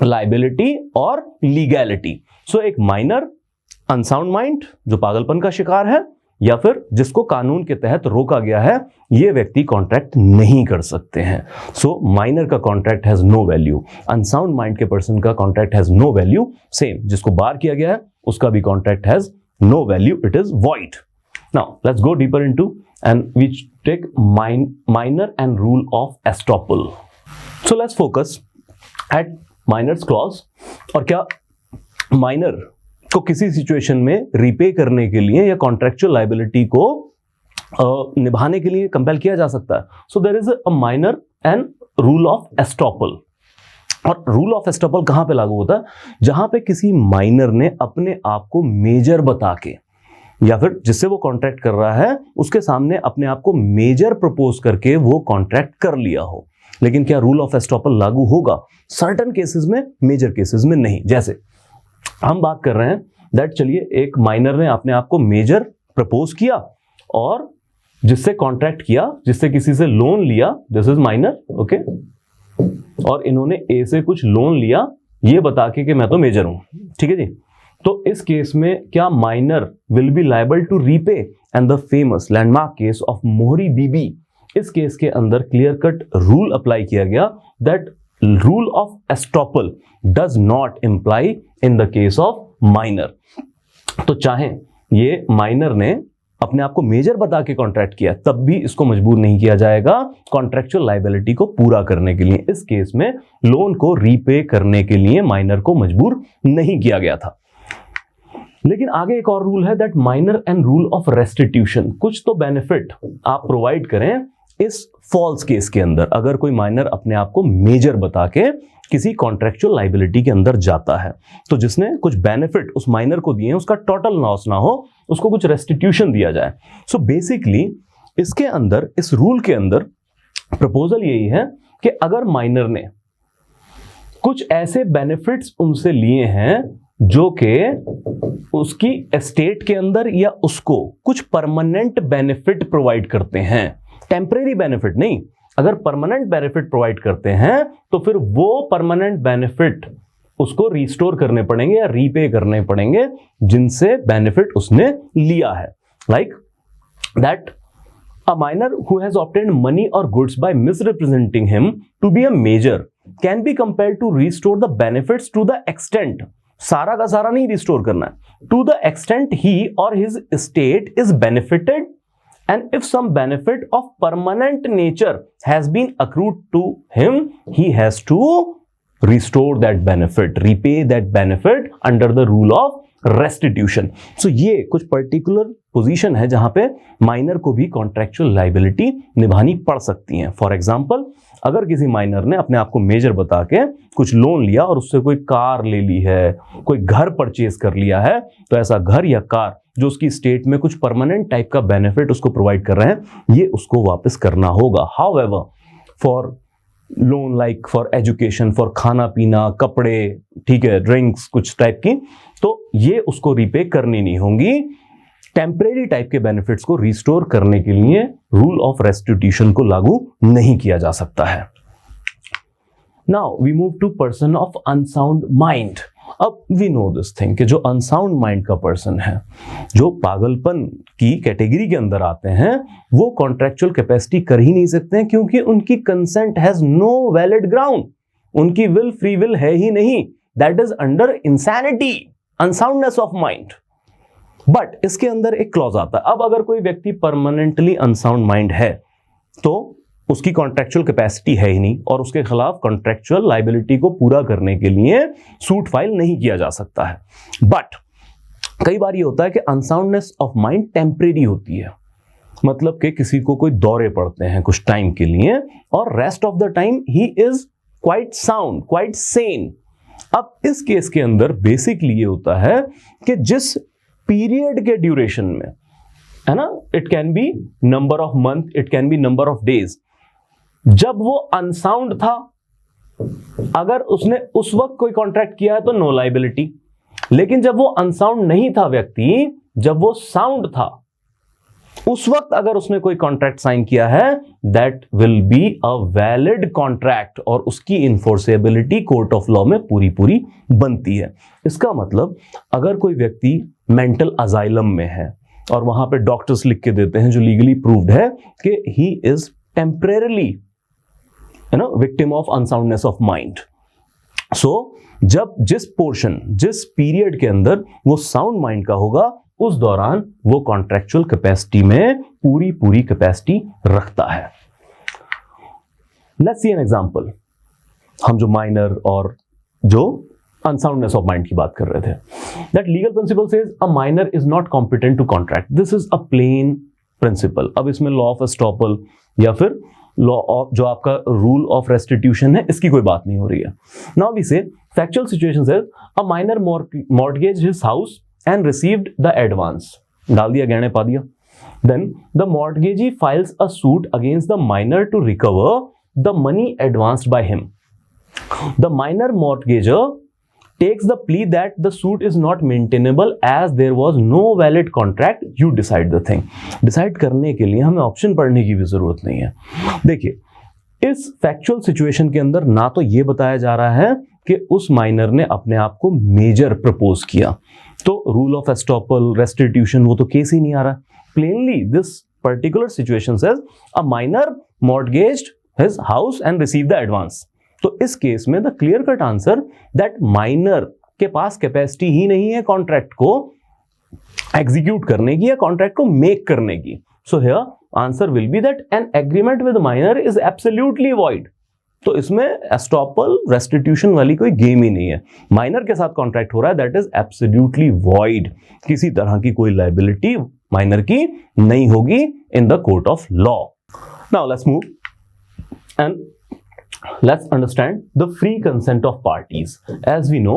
liability or legality. So एक minor unsound mind जो पागलपन का शिकार है या फिर जिसको कानून के तहत रोका गया है, ये व्यक्ति कॉन्ट्रैक्ट नहीं कर सकते हैं. सो माइनर का contract has no value, unsound mind के पर्सन का contract has no value. Same जिसको बार किया गया है उसका भी contract has no value, it is void. Now let's go deeper into and we take minor and rule of estoppel. So let's focus at minors clause. और क्या minor को किसी सिचुएशन में रीपे करने के लिए या कॉन्ट्रैक्चुअल लायबिलिटी को निभाने के लिए कंपेल किया जा सकता है. So there is a minor and rule of estoppel. और रूल ऑफ एस्टॉपल कहां पे लागू होता है? जहां पे किसी माइनर ने अपने आप को मेजर बता के या फिर जिससे वो कॉन्ट्रैक्ट कर रहा है उसके सामने अपने आप को मेजर प्रपोज करके वो कॉन्ट्रैक्ट कर लिया हो. लेकिन क्या रूल ऑफ एस्टॉपल लागू होगा? सर्टेन केसेस में, मेजर केसेस में नहीं. जैसे हम बात कर रहे हैं दैट चलिए एक माइनर ने अपने आप को मेजर प्रपोज किया और जिससे कॉन्ट्रैक्ट किया, जिससे किसी से लोन लिया, दिस इज माइनर, ओके, और इन्होंने ए से कुछ लोन लिया ये बता के मैं तो मेजर हूं. ठीक है जी. तो इस केस में क्या minor will be liable to repay? And the famous landmark case of Mohori Bibi, इस केस के अंदर क्लियर कट रूल अप्लाई किया गया that rule of estoppel does not imply in the case of minor. तो चाहे ये माइनर ने अपने आप को मेजर बता के कॉन्ट्रैक्ट किया तब भी इसको मजबूर नहीं किया जाएगा कॉन्ट्रैक्चुअल लायबिलिटी को पूरा करने के लिए. इस केस में लोन को रीपे करने के लिए माइनर को मजबूर नहीं किया गया था. लेकिन आगे एक और रूल है that minor and rule of restitution. कुछ तो बेनिफिट आप प्रोवाइड करें इस फॉल्स केस के अंदर. अगर कोई माइनर अपने आप को मेजर बता के किसी कॉन्ट्रैक्चुअल लायबिलिटी के अंदर जाता है तो जिसने कुछ बेनिफिट उस माइनर को दिए उसका टोटल लॉस ना हो, उसको कुछ रेस्टिट्यूशन दिया जाए. सो बेसिकली इसके अंदर, इस रूल के अंदर प्रपोजल यही है कि अगर माइनर ने कुछ ऐसे बेनिफिट्स उनसे लिए हैं जो कि उसकी एस्टेट के अंदर या उसको कुछ परमानेंट बेनिफिट प्रोवाइड करते हैं, टेम्परेरी बेनिफिट नहीं, अगर परमानेंट बेनिफिट प्रोवाइड करते हैं तो फिर वो परमानेंट बेनिफिट उसको रिस्टोर करने पड़ेंगे या रीपे करने पड़ेंगे जिनसे बेनिफिट उसने लिया है. Like that a minor who has obtained money और goods by misrepresenting him to be a major can be compelled to restore the benefits to the extent, सारा का सारा नहीं रिस्टोर करना है, टू द एक्सटेंट ही और his estate is benefited. And if some benefit of permanent nature has been accrued to him, he has to restore that benefit, repay that benefit under the rule of restitution. So ये कुछ particular position है जहां पे minor को भी contractual liability निभानी पड़ सकती है. फॉर एग्जाम्पल अगर किसी माइनर ने अपने आप को मेजर बता के कुछ लोन लिया और उससे कोई कार ले ली है, कोई घर परचेज कर लिया है, तो ऐसा घर या कार जो उसकी स्टेट में कुछ परमानेंट टाइप का बेनिफिट उसको प्रोवाइड कर रहे हैं ये उसको वापस करना होगा. However for loan like for education, for खाना पीना, कपड़े, ठीक है, ड्रिंक्स कुछ टाइप की, तो ये उसको रीपे करनी नहीं होंगी. टेम्परेरी टाइप के बेनिफिट्स को रिस्टोर करने के लिए रूल ऑफ रेस्टिट्यूशन को लागू नहीं किया जा सकता है. Now we move to person of unsound mind. अब वी नो दिस थिंग कि जो अनसाउंड माइंड का पर्सन है, जो पागलपन की कैटेगरी के अंदर आते हैं, वो कॉन्ट्रैक्चुअल कैपेसिटी कर ही नहीं सकते हैं क्योंकि उनकी consent has no valid ground, उनकी विल फ्री विल है ही नहीं. That is under insanity, unsoundness of mind. But इसके अंदर एक क्लॉज आता है. अब अगर कोई व्यक्ति परमानेंटली अनसाउंड माइंड है तो उसकी कॉन्ट्रैक्चुअल कैपेसिटी है ही नहीं और उसके खिलाफ कॉन्ट्रैक्चुअल लायबिलिटी को पूरा करने के लिए सूट फाइल नहीं किया जा सकता है. बट कई बार ये होता है कि अनसाउंडनेस ऑफ माइंड टेम्परेरी होती है, मतलब कि किसी को कोई दौरे पड़ते हैं कुछ टाइम के लिए और rest of the time he is quite sound, quite Sen. अब इस केस के अंदर बेसिकली ये होता है कि जिस पीरियड के ड्यूरेशन में, है ना, it can be number of month, it can be number of days, जब वो अनसाउंड था, अगर उसने उस वक्त कोई कॉन्ट्रैक्ट किया है तो नो लायबिलिटी। लेकिन जब वो अनसाउंड नहीं था व्यक्ति, जब वो साउंड था, उस वक्त अगर उसने कोई कॉन्ट्रैक्ट साइन किया है, that will be a valid contract और उसकी इन्फोर्सेबिलिटी कोर्ट ऑफ लॉ में पूरी पूरी बनती है। इसका मतलब अगर कोई व्यक्ति मेंटल अजाइलम में है और वहां पे डॉक्टर्स लिख के देते हैं जो लीगली प्रूव्ड है कि he is temporarily, you know, victim of unsoundness of mind. So जब जिस पोर्शन, जिस पीरियड के अंदर वो साउंड माइंड का होगा, उस दौरान वो कॉन्ट्रेक्चुअल कैपेसिटी में पूरी पूरी कैपेसिटी रखता है। Let's see an example. हम जो माइनर और जो अनसाउंडनेस ऑफ माइंड की बात कर रहे थे, that legal principle says a minor is not competent to contract. This is a plain principle. अब इसमें लॉ ऑफ एस्टॉपल या फिर लॉ ऑफ जो आपका रूल ऑफ रेस्टिट्यूशन है, इसकी कोई बात नहीं हो रही है। नाउ वी से factual situation says a minor mortgage his house and received the advance, डाल दिया, गहने पा दिया। Then the mortgagee files a suit against the minor to recover the money advanced by him. The minor mortgager takes the plea that the suit is not maintainable as there was no valid contract. You decide the thing. Decide करने के लिए हमें option पढ़ने की भी जरूरत नहीं है। देखिए, इस फैक्चुअल सिचुएशन के अंदर ना तो ये बताया जा रहा है कि उस माइनर ने अपने आप को मेजर प्रपोज किया, तो रूल ऑफ एस्टॉपल, रेस्टिट्यूशन, वो तो केस ही नहीं आ रहा। Plainly this particular situation says a minor mortgaged his house and receive the advance. तो इस केस में the clear cut answer that minor के पास कैपेसिटी ही नहीं है कॉन्ट्रैक्ट को एग्जीक्यूट करने की या कॉन्ट्रैक्ट को मेक करने की। So here answer will be that N agreement with minor is absolutely void. तो इसमें एस्टॉपल, रेस्टिट्यूशन वाली कोई गेम ही नहीं है। माइनर के साथ कॉन्ट्रैक्ट हो रहा है, दैट इज एब्सोल्युटली वॉइड। किसी तरह की कोई लायबिलिटी माइनर की नहीं होगी in the court of law. Now let's move and let's understand the free consent of parties. As we know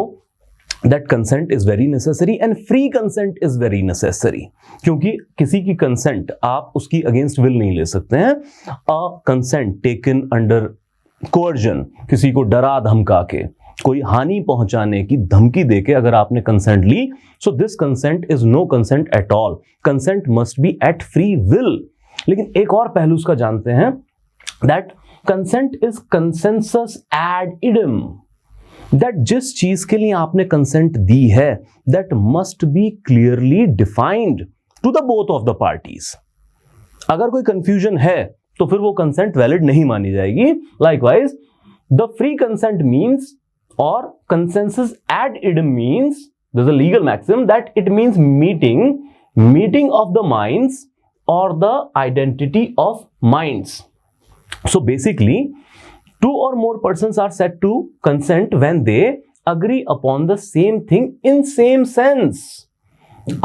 that consent is very necessary and free consent is very necessary, क्योंकि किसी की consent आप उसकी against will नहीं ले सकते हैं। a consent taken under coercion, किसी को डरा धमका के, कोई हानि पहुंचाने की धमकी देके अगर आपने consent Lee, so this consent is no consent at all. Consent must be at free will. लेकिन एक और पहलू उसका जानते हैं, that consent is consensus ad idem. That जिस चीज के लिए आपने कंसेंट दी है, that must be clearly defined to the both of the parties. अगर कोई कंफ्यूजन है तो फिर वो कंसेंट वैलिड नहीं मानी जाएगी। Likewise the free consent means और consensus ad idem means, there's a legal maxim that it means meeting of the minds or the identity of minds. So basically two or more persons are said to consent when they agree upon the same thing in same sense.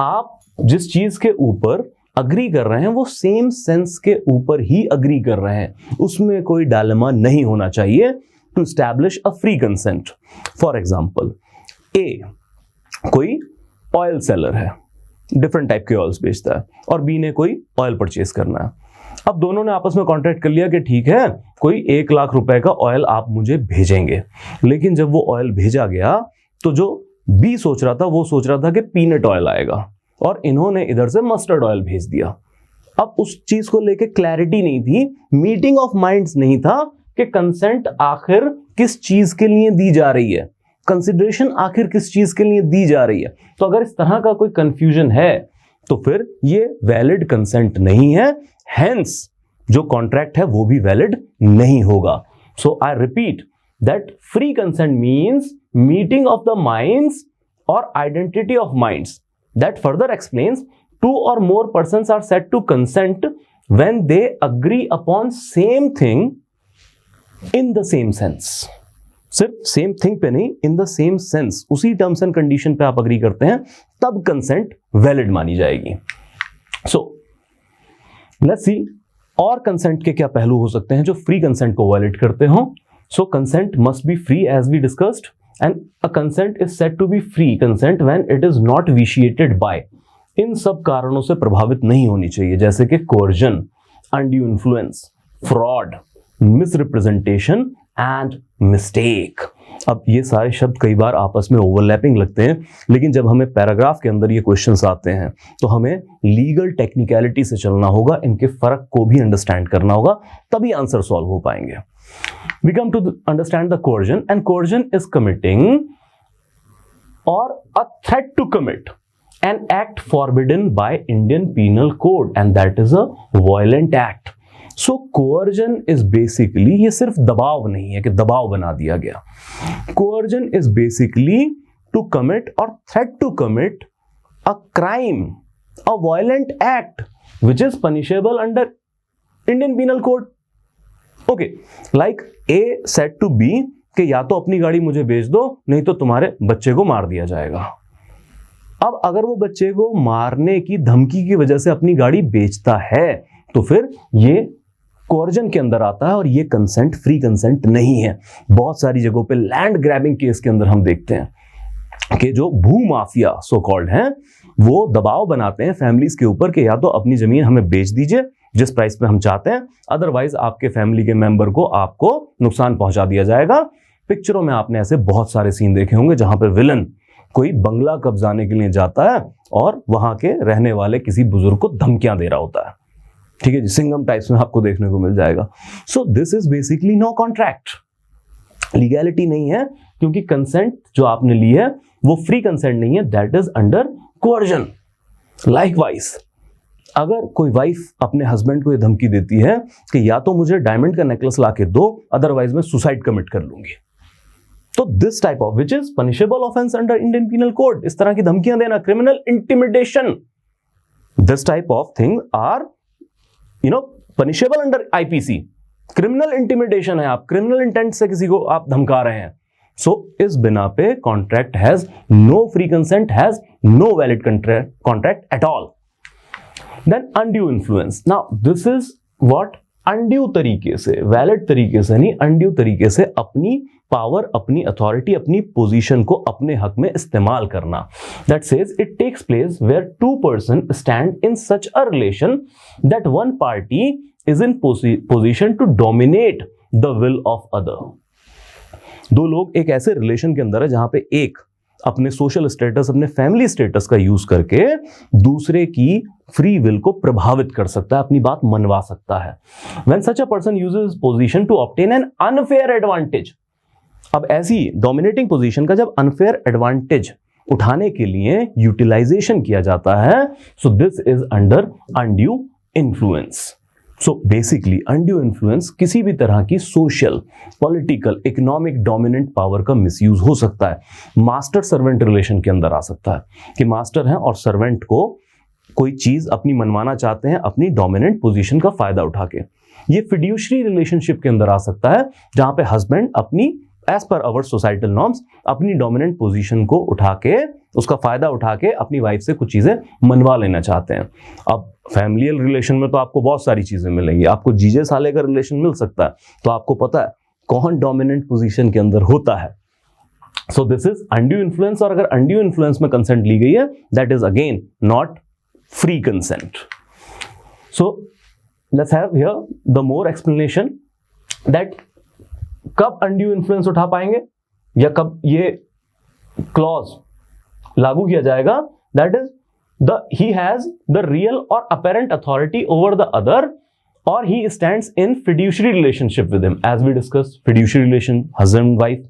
आप जिस चीज के ऊपर agree कर रहे हैं वो same sense के ऊपर ही अग्री कर रहे हैं, उसमें कोई डायलेमा नहीं होना चाहिए to establish a free consent. For example, A कोई ऑयल सेलर है, डिफरेंट टाइप के ऑयल्स बेचता है, और बी ने कोई ऑयल परचेज करना है। अब दोनों ने आपस में कॉन्ट्रैक्ट कर लिया कि ठीक है, कोई 1 लाख रुपए का ऑयल आप मुझे भेजेंगे। लेकिन जब वो ऑयल भेजा गया तो जो बी सोच रहा था वो सोच रहा था कि पीनट ऑयल आएगा, और इन्होंने इधर से मस्टर्ड ऑयल भेज दिया। अब उस चीज को लेके क्लैरिटी नहीं थी, मीटिंग ऑफ माइंड्स नहीं था कि कंसेंट आखिर किस चीज के लिए दी जा रही है, कंसिडरेशन आखिर किस चीज के लिए दी जा रही है। तो अगर इस तरह का कोई कंफ्यूजन है तो फिर ये वैलिड कंसेंट नहीं है, हेंस जो कॉन्ट्रैक्ट है वो भी वैलिड नहीं होगा। So I repeat that free consent means meeting of the minds और identity of minds. That further explains 2 or more persons are said to consent when they agree upon same thing in the same sense. सिर्फ same thing पे नहीं, in the same sense, उसी terms and condition पे आप agree करते हैं तब consent valid मानी जाएगी। सो लेट्स सी और कंसेंट के क्या पहलू हो सकते हैं जो फ्री कंसेंट को वैलिड करते हो। So consent must be free as we discussed, and a consent is said to be free consent when it is not vitiated by, in सब कारणों से प्रभावित नहीं होनी चाहिए, जैसे कि coercion, undue influence, fraud, misrepresentation and mistake. अब ये सारे शब्द कई बार आपस में ओवरलैपिंग लगते हैं, लेकिन जब हमें पैराग्राफ के अंदर ये क्वेश्चंस आते हैं तो हमें लीगल टेक्निकलिटी से चलना होगा, इनके फर्क को भी अंडरस्टैंड करना होगा, तभी आंसर सॉल्व हो पाएंगे। We come to understand the coercion, and coercion is committing और a threat to commit an act forbidden by Indian Penal Code, and that is a violent act. So coercion is basically, ये सिर्फ दबाव नहीं है कि दबाव बना दिया गया। Coercion is basically to commit or threat to commit a crime, a violent act which is punishable under Indian Penal Code. Okay, like A said to B कि या तो अपनी गाड़ी मुझे बेच दो, नहीं तो तुम्हारे बच्चे को मार दिया जाएगा। अब अगर वो बच्चे को मारने की धमकी की वजह से अपनी गाड़ी बेचता है तो फिर ये कोर्जन के अंदर आता है और ये कंसेंट फ्री कंसेंट नहीं है। बहुत सारी जगहों पे लैंड ग्रैबिंग केस के अंदर हम देखते हैं कि जो भू माफिया सो कॉल्ड हैं वो दबाव बनाते हैं फैमिलीज के ऊपर कि या तो अपनी जमीन हमें बेच दीजिए जिस प्राइस पे हम चाहते हैं, अदरवाइज आपके फैमिली के मेंबर को आपको नुकसान पहुंचा दिया जाएगा। पिक्चरों में आपने ऐसे बहुत सारे सीन देखे होंगे जहां पे विलन कोई बंगला कब्जाने के लिए जाता है और वहां के रहने वाले किसी बुजुर्ग को धमकियां दे रहा होता है। ठीक है जी, सिंघम टाइप्स में आपको देखने को मिल जाएगा। So this is basically no contract, legality नहीं है, क्योंकि कंसेंट जो आपने ली है वो फ्री कंसेंट नहीं है, that is under coercion. Likewise अगर कोई वाइफ अपने हस्बैंड को ये धमकी देती है कि या तो मुझे डायमंड का नेकलेस ला के दो, अदरवाइज मैं सुसाइड कमिट कर लूंगी, तो this type of which is punishable offence under Indian Penal Code, इस तरह की धमकियां देना, criminal intimidation, this type of thing are punishable under IPC. Criminal intimidation है, आप क्रिमिनल इंटेंट से किसी को आप धमका रहे हैं। सो इस बिना पे contract has no free consent, has no valid contract at all. Then undue influence, now this is what undue तरीके से, वैलिड तरीके से नहीं, अनड्यू तरीके से अपनी पावर, अपनी अथॉरिटी, अपनी पोजीशन को अपने हक में इस्तेमाल करना। That says it takes place where two person stand in such a relation that one party is in position to dominate the will of other. दो लोग एक ऐसे रिलेशन के अंदर है जहां पे एक अपने सोशल स्टेटस, अपने फैमिली स्टेटस का यूज करके दूसरे की फ्री विल को प्रभावित कर सकता है, अपनी बात मनवा सकता है। When such a person uses position to obtain an unfair advantage, अब ऐसी डोमिनेटिंग पोजीशन का जब अनफेयर एडवांटेज उठाने के लिए यूटिलाइजेशन किया जाता है, सो this is under undue influence. So basically undue influence किसी भी तरह की social, political, economic dominant power का मिसयूज हो सकता है। मास्टर सर्वेंट रिलेशन के अंदर आ सकता है कि मास्टर हैं और सर्वेंट को कोई चीज अपनी मनवाना चाहते हैं अपनी डोमिनेंट पोजीशन का फायदा उठा के। ये फिड्यूशरी रिलेशनशिप के अंदर आ सकता है जहां पे हस्बैंड अपनी एज पर अवर सोसाइटल नॉर्म्स अपनी डोमिनेंट पोजीशन को उठा के, उसका फायदा उठा के अपनी वाइफ से कुछ चीजें मनवा लेना चाहते हैं। अब फैमिलियल रिलेशन में तो आपको बहुत सारी चीजें मिलेंगी, आपको जीजे साले का रिलेशन मिल सकता है, तो आपको पता है कौन डोमिनेंट पोजीशन के अंदर होता है। सो दिस इज अनड्यू इन्फ्लुएंस, और अगर अनड्यू इन्फ्लुएंस में कंसेंट ली गई है that is again not free consent. So let's have here the more explanation that कब अनड्यू इन्फ्लुएंस उठा पाएंगे या कब ये क्लॉज लागू किया जाएगा। That is he has the real or apparent authority over the other, or he stands in fiduciary relationship with him, as we discussed fiduciary relation, husband wife.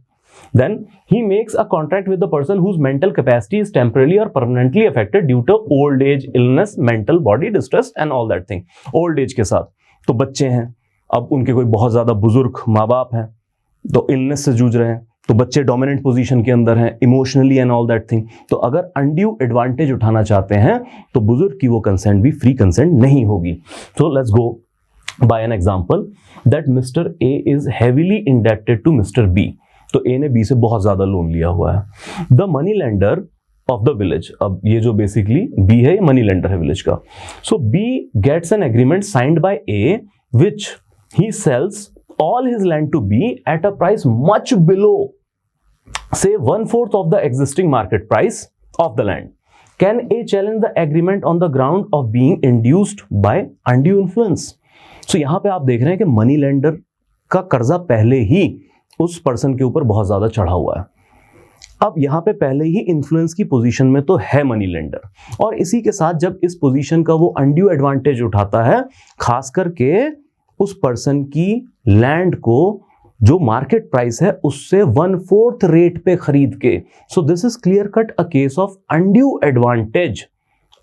Then he makes a contract with the person whose mental capacity is temporarily or permanently affected due to old age, illness, mental body distress and all that thing. Old age के साथ तो बच्चे हैं, अब उनके कोई बहुत ज्यादा बुजुर्ग माँ बाप हैं तो इलनेस से जूझ रहे हैं, तो बच्चे डोमिनेंट पोजीशन के अंदर हैं emotionally and all that thing, तो अगर अनड्यू एडवांटेज उठाना चाहते हैं तो बुजुर्ग की वो कंसेंट भी फ्री कंसेंट नहीं होगी। So let's go by an example that mister A is heavily indebted to mister B. तो ए ने बी से बहुत ज्यादा लोन लिया हुआ है। The money lender of the village. अब ये जो बेसिकली बी है, ये मनी लेंडर है विलेज का। So B gets an agreement signed by A which he sells all his land to B at a price much below, say 1/4 of the existing market price of the land. Can A challenge the agreement on the ground of being induced by undue influence? So यहां पे आप देख रहे हैं कि money lender का कर्जा पहले ही उस पर्सन के ऊपर बहुत ज्यादा चढ़ा हुआ है। अब यहां पे पहले ही इन्फ्लुएंस की पोजीशन में तो है मनी लेंडर, और इसी के साथ जब इस पोजीशन का वो अनड्यू एडवांटेज उठाता है, खास करके उस पर्सन की लैंड को जो मार्केट प्राइस है उससे 1/4 रेट पे खरीद के। सो this is clear cut a case of undue advantage,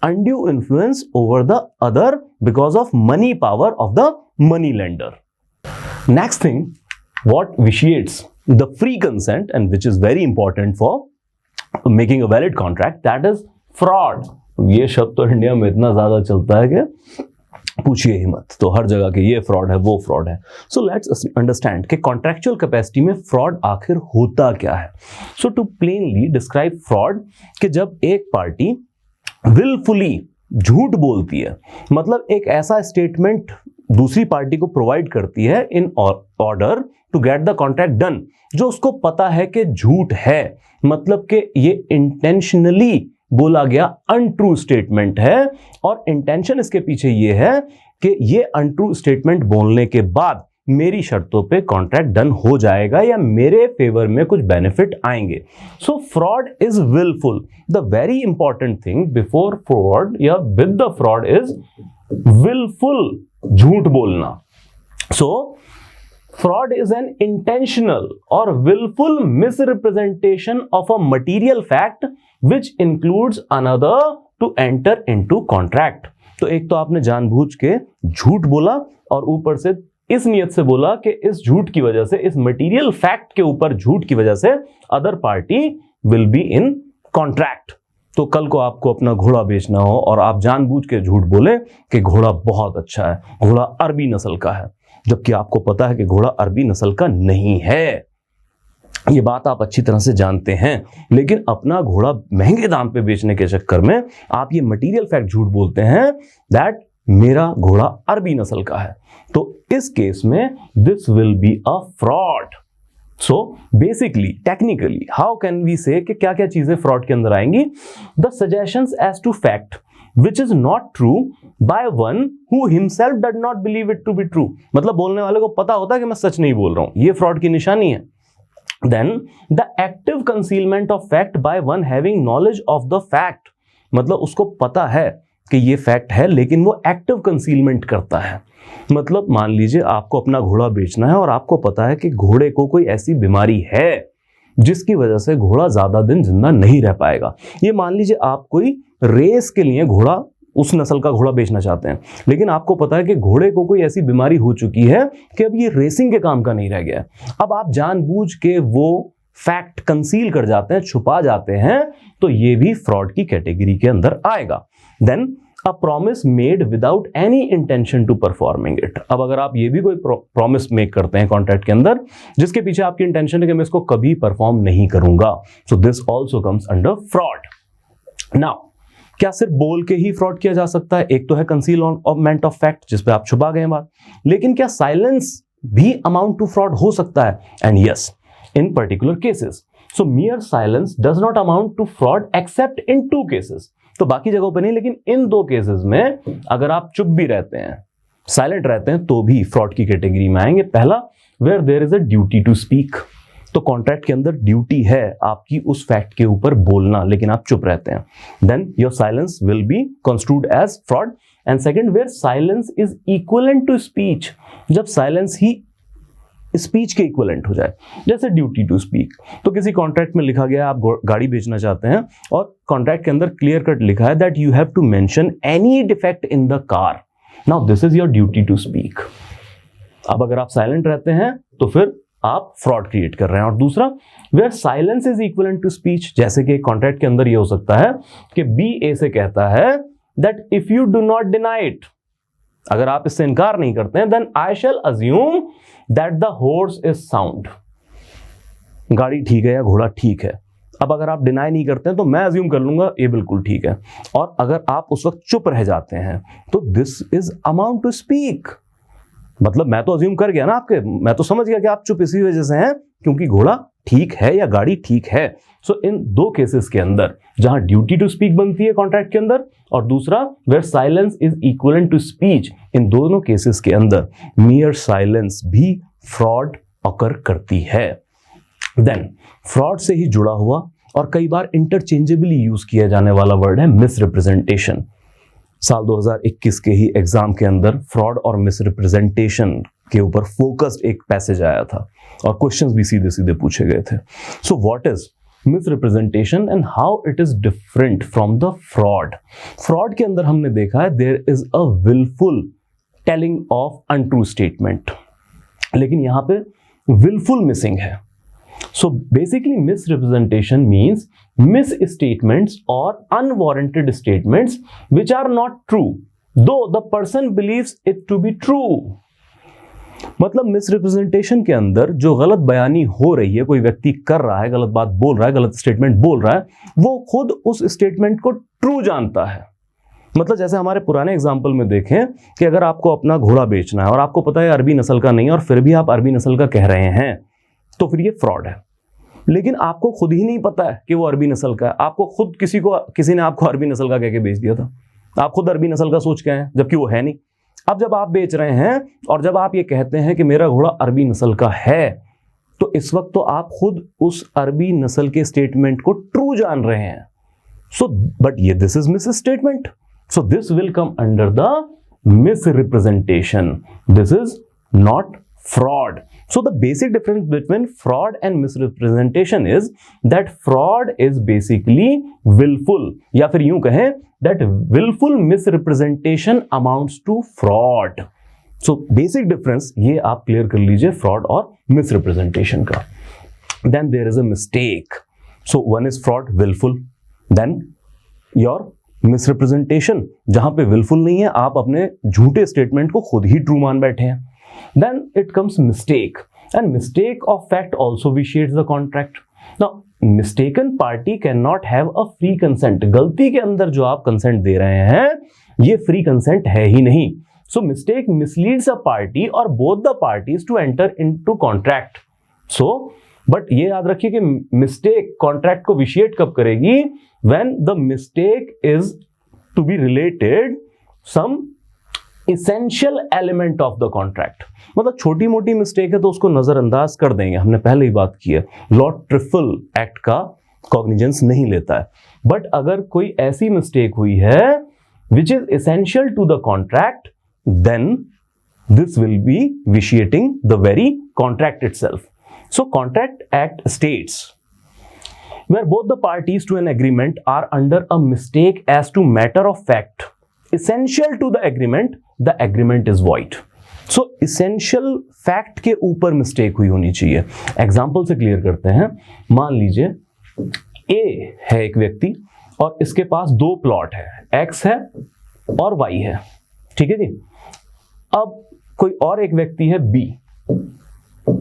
undue influence over the other because of money power of the money lender. Next thing what vitiates the free consent and which is very important for making a valid contract, that is fraud. ये शब्द तो India में इतना ज्यादा चलता है कि पूछिए ही मत, तो हर जगह के ये फ्रॉड है वो फ्रॉड है। सो लेट्स अंडरस्टैंड कि कॉन्ट्रैक्चुअल कैपेसिटी में फ्रॉड आखिर होता क्या है। सो टू प्लेनली डिस्क्राइब फ्रॉड, कि जब एक पार्टी विलफुली झूठ बोलती है, मतलब एक ऐसा स्टेटमेंट दूसरी पार्टी को प्रोवाइड करती है in order to get the contract done, जो उसको पता है कि झूठ है, मतलब कि ये इंटेंशनली बोला गया अनट्रू स्टेटमेंट है, और इंटेंशन इसके पीछे ये है कि ये अनट्रू स्टेटमेंट बोलने के बाद मेरी शर्तों पे कॉन्ट्रैक्ट डन हो जाएगा या मेरे फेवर में कुछ बेनिफिट आएंगे। So fraud is wilful. The very important thing before fraud या with the fraud is wilful झूठ बोलना। सो fraud is an intentional or willful misrepresentation of a material fact which includes another to enter into contract. तो एक तो आपने जानबूझ के झूठ बोला और ऊपर से इस नियत से बोला कि इस झूठ की वजह से, इस मटेरियल फैक्ट के ऊपर झूठ की वजह से other party will be in contract. तो कल को आपको अपना घोड़ा बेचना हो और आप जानबूझ के झूठ बोले कि घोड़ा बहुत अच्छा है, घोड़ा अरबी नस्ल का है, जबकि आपको पता है कि घोड़ा अरबी नस्ल का नहीं है। ये बात आप अच्छी तरह से जानते हैं, लेकिन अपना घोड़ा महंगे दाम पे बेचने के चक्कर में आप ये मटेरियल फैक्ट झूठ बोलते हैं दैट मेरा घोड़ा अरबी नस्ल का है। तो इस केस में this will be a fraud. So basically technically how can we say कि क्या क्या चीजें फ्रॉड के अंदर आएंगी? The suggestions as to fact which is not true by one who himself did not believe it to be true। मतलब बोलने वाले को पता होता है कि मैं सच नहीं बोल रहा हूं, ये फ्रॉड की निशानी है। Then the active concealment of fact by one having knowledge of the fact, मतलब उसको पता है कि ये फैक्ट है लेकिन वो एक्टिव कंसीलमेंट करता है। मतलब मान लीजिए आपको अपना घोड़ा बेचना है और आपको पता है कि घोड़े को कोई ऐसी बीमारी है जिसकी वजह से घोड़ा ज्यादा दिन जिंदा नहीं रह पाएगा। ये मान लीजिए आप कोई रेस के लिए घोड़ा, उस नस्ल का घोड़ा बेचना चाहते हैं, लेकिन आपको पता है कि घोड़े को कोई ऐसी बीमारी हो चुकी है कि अब ये रेसिंग के काम का नहीं रह गया। अब आप जानबूझ के वो फैक्ट कंसील कर जाते हैं, छुपा जाते हैं, तो ये भी फ्रॉड की कैटेगरी के अंदर आएगा। Then a promise made without any intention to performing it. अब अगर आप ये भी कोई प्रॉमिस मेक करते हैं कॉन्ट्रैक्ट के अंदर जिसके पीछे आपकी इंटेंशन है कि मैं इसको कभी परफॉर्म नहीं करूंगा, so this also comes under fraud. Now क्या सिर्फ बोल के ही फ्रॉड किया जा सकता है? एक तो है कंसीलमेंट ऑफ फैक्ट जिसपे आप छुपा गए बात, लेकिन क्या साइलेंस भी अमाउंट टू फ्रॉड हो सकता है? And yes, in particular cases. So mere silence does not amount to fraud except in 2 cases. तो बाकी जगहों पे नहीं, लेकिन इन 2 केसेस में अगर आप चुप भी रहते हैं, साइलेंट रहते हैं, तो भी फ्रॉड की कैटेगरी में आएंगे। पहला, where there is a duty to speak. तो कॉन्ट्रैक्ट के अंदर ड्यूटी है आपकी उस फैक्ट के ऊपर बोलना, लेकिन आप चुप रहते हैं, then your silence will be construed as fraud. And second, where silence is equivalent to speech. जब साइलेंस ही स्पीच के इक्विवेलेंट हो जाए, जैसे ड्यूटी टू स्पीक। तो किसी कॉन्ट्रैक्ट में लिखा गया आप गाड़ी बेचना चाहते हैं और कॉन्ट्रैक्ट के अंदर क्लियर कट लिखा है that you have to mention any defect in the car. Now this is your duty to speak. अब अगर आप साइलेंट रहते हैं तो फिर आप फ्रॉड क्रिएट कर रहे हैं। और दूसरा, where silence is equivalent to speech, जैसे कि कॉन्ट्रैक्ट के अंदर ये हो सकता है कि बी ए से कहता है that if you do not deny it, अगर आप इससे इनकार नहीं करते हैं, then I shall assume that the horse is sound. गाड़ी ठीक है या घोड़ा ठीक है। अब अगर आप डिनाई नहीं करते हैं तो मैं अज्यूम कर लूंगा ये बिल्कुल ठीक है, और अगर आप उस वक्त चुप रह जाते हैं तो this is amount to speak. मतलब मैं तो अज्यूम कर गया ना आपके, मैं तो समझ गया कि आप चुप इसी वजह से हैं क्योंकि घोड़ा ठीक है या गाड़ी ठीक है। सो इन दो केसेस के अंदर जहां ड्यूटी टू स्पीक बनती है कॉन्ट्रैक्ट के अंदर, और दूसरा where silence is equivalent to speech, इन दोनों केसेस के अंदर मियर साइलेंस भी फ्रॉड अकर करती है। देन फ्रॉड से ही जुड़ा हुआ और कई बार इंटरचेंजेबली यूज किया जाने वाला वर्ड है मिसरिप्रेजेंटेशन। साल 2021 के ही एग्जाम के अंदर फ्रॉड और मिसरिप्रेजेंटेशन के ऊपर फोकस्ड एक पैसेज आया था और क्वेश्चंस भी सीधे सीधे पूछे गए थे। So what is misrepresentation and how it is different from the fraud. Fraud के अंदर हमने देखा है there is a wilful telling of untrue statement, लेकिन यहां पे विलफुल मिसिंग है। So basically misrepresentation means misstatements or unwarranted statements which are not true though the person believes it to be true। मतलब मिसरिप्रेजेंटेशन के अंदर जो गलत बयानी हो रही है, कोई व्यक्ति कर रहा है, गलत बात बोल रहा है, गलत स्टेटमेंट बोल रहा है, वो खुद उस स्टेटमेंट को ट्रू जानता है। मतलब जैसे हमारे पुराने एग्जाम्पल में देखें कि अगर आपको अपना घोड़ा बेचना है और आपको पता है अरबी नस्ल का नहीं है और फिर भी आप अरबी नस्ल का कह रहे हैं तो फिर ये फ्रॉड है। लेकिन आपको खुद ही नहीं पता है कि वो अरबी नस्ल का है, आपको खुद किसी ने आपको अरबी नस्ल का कह के बेच दिया था, आप खुद अरबी नस्ल का सोच के हैं जबकि वो है नहीं। अब जब आप बेच रहे हैं और जब आप ये कहते हैं कि मेरा घोड़ा अरबी नस्ल का है, तो इस वक्त तो आप खुद उस अरबी नस्ल के स्टेटमेंट को ट्रू जान रहे हैं। सो बट ये this is miss statement, so this will come under the misrepresentation, this is not fraud। So the basic difference between fraud and misrepresentation is that fraud is basically willful, या फिर यूं कहें that willful misrepresentation amounts to fraud। So basic difference ये आप clear कर लीजिए fraud और misrepresentation का। Then there is a mistake। So one is fraud, willful, then your misrepresentation जहां पे willful नहीं है, आप अपने झूठे स्टेटमेंट को खुद ही ट्रू मान बैठे हैं। Then it comes mistake, and mistake of fact also vitiates the contract। Now mistaken party cannot have a free consent। गलती के अंदर जो आप कंसेंट दे रहे हैं ये फ्री कंसेंट है ही नहीं। So mistake misleads a party or both the parties to enter into contract। So but ये याद रखिए कि मिस्टेक कॉन्ट्रैक्ट को विशिएट कब करेगी? When the mistake is to be related some essential element of the contract. मतलब छोटी मोटी मिस्टेक है तो उसको नजरअंदाज कर देंगे, हमने पहले ही बात की है, लॉ ट्रिफल एक्ट का कॉग्निजेंस नहीं लेता है। बट अगर कोई ऐसी मिस्टेक हुई है which is essential to the contract, then this will be vitiating the very contract itself. So contract act states where both the parties to an agreement are under a mistake as to matter of fact essential to the agreement, the agreement is void। So essential fact के ऊपर mistake हुई होनी चाहिए। Example से clear करते हैं। मान लीजिए ए है एक व्यक्ति और इसके पास दो प्लॉट है, एक्स है और वाई है, ठीक है जी। अब कोई और एक व्यक्ति है बी,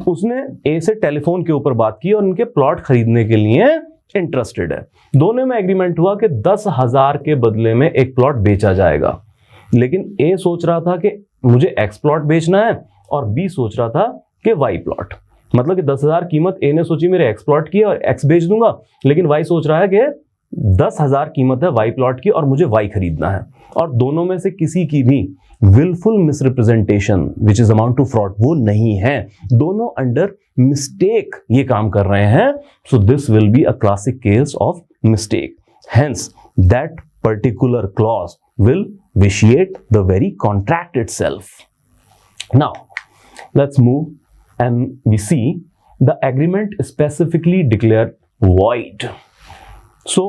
उसने ए से टेलीफोन के ऊपर बात की और उनके प्लॉट खरीदने के लिए इंटरेस्टेड है। दोनों में एग्रीमेंट हुआ कि 10,000 के बदले में एक प्लॉट बेचा जाएगा, लेकिन ए सोच रहा था कि मुझे एक्स प्लॉट बेचना है और बी सोच रहा था कि वाई प्लॉट। मतलब कि 10,000 कीमत ए ने सोची मेरे एक्स प्लॉट की और एक्स बेच दूंगा, लेकिन वाई सोच रहा है कि 10,000 कीमत है वाई प्लॉट की और मुझे वाई खरीदना है। और दोनों में से किसी की भी wilful misrepresentation which is amount to fraud वो नहीं है, दोनों अंडर मिस्टेक ये काम कर रहे हैं। So this will be a classic case of mistake, hence that particular clause will vitiate the very contract itself। Now let's move and we see the agreement specifically declared void। So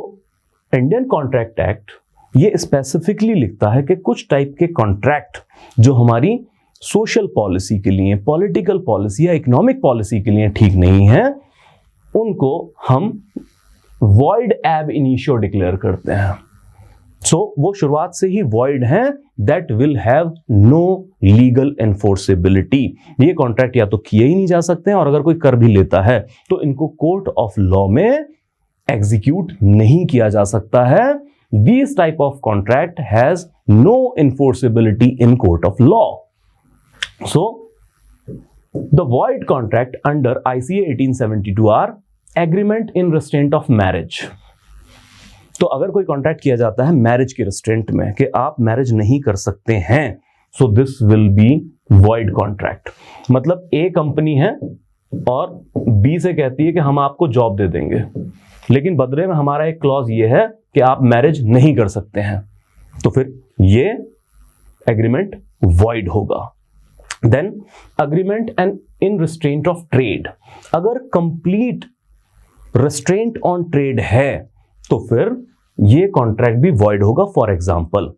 Indian Contract Act ये specifically लिखता है कि कुछ type के contract जो हमारी social policy के लिए, पॉलिटिकल पॉलिसी या इकोनॉमिक पॉलिसी के लिए ठीक नहीं है, उनको हम void ab initio डिक्लेयर करते हैं। सो वो शुरुआत से ही void है, that will have no legal enforceability। ये कॉन्ट्रैक्ट या तो किए ही नहीं जा सकते हैं और अगर कोई कर भी लेता है तो इनको कोर्ट ऑफ लॉ में एग्जीक्यूट नहीं किया जा सकता है. This type of contract has no enforceability in court of law. So, the void contract under ICA 1872 are agreement in restraint of marriage. तो अगर कोई कॉन्ट्रैक्ट किया जाता है मैरिज के रिस्ट्रेंट में कि आप मैरिज नहीं कर सकते हैं, so this will be void contract. मतलब ए कंपनी है और बी से कहती है कि हम आपको जॉब दे देंगे, लेकिन बदले में हमारा एक क्लॉज ये है कि आप मैरिज नहीं कर सकते हैं, तो फिर ये एग्रीमेंट वॉइड होगा. Then agreement and in restraint of trade. अगर कंप्लीट रिस्ट्रेंट ऑन ट्रेड है तो फिर ये कॉन्ट्रैक्ट भी वॉइड होगा. फॉर एग्जाम्पल,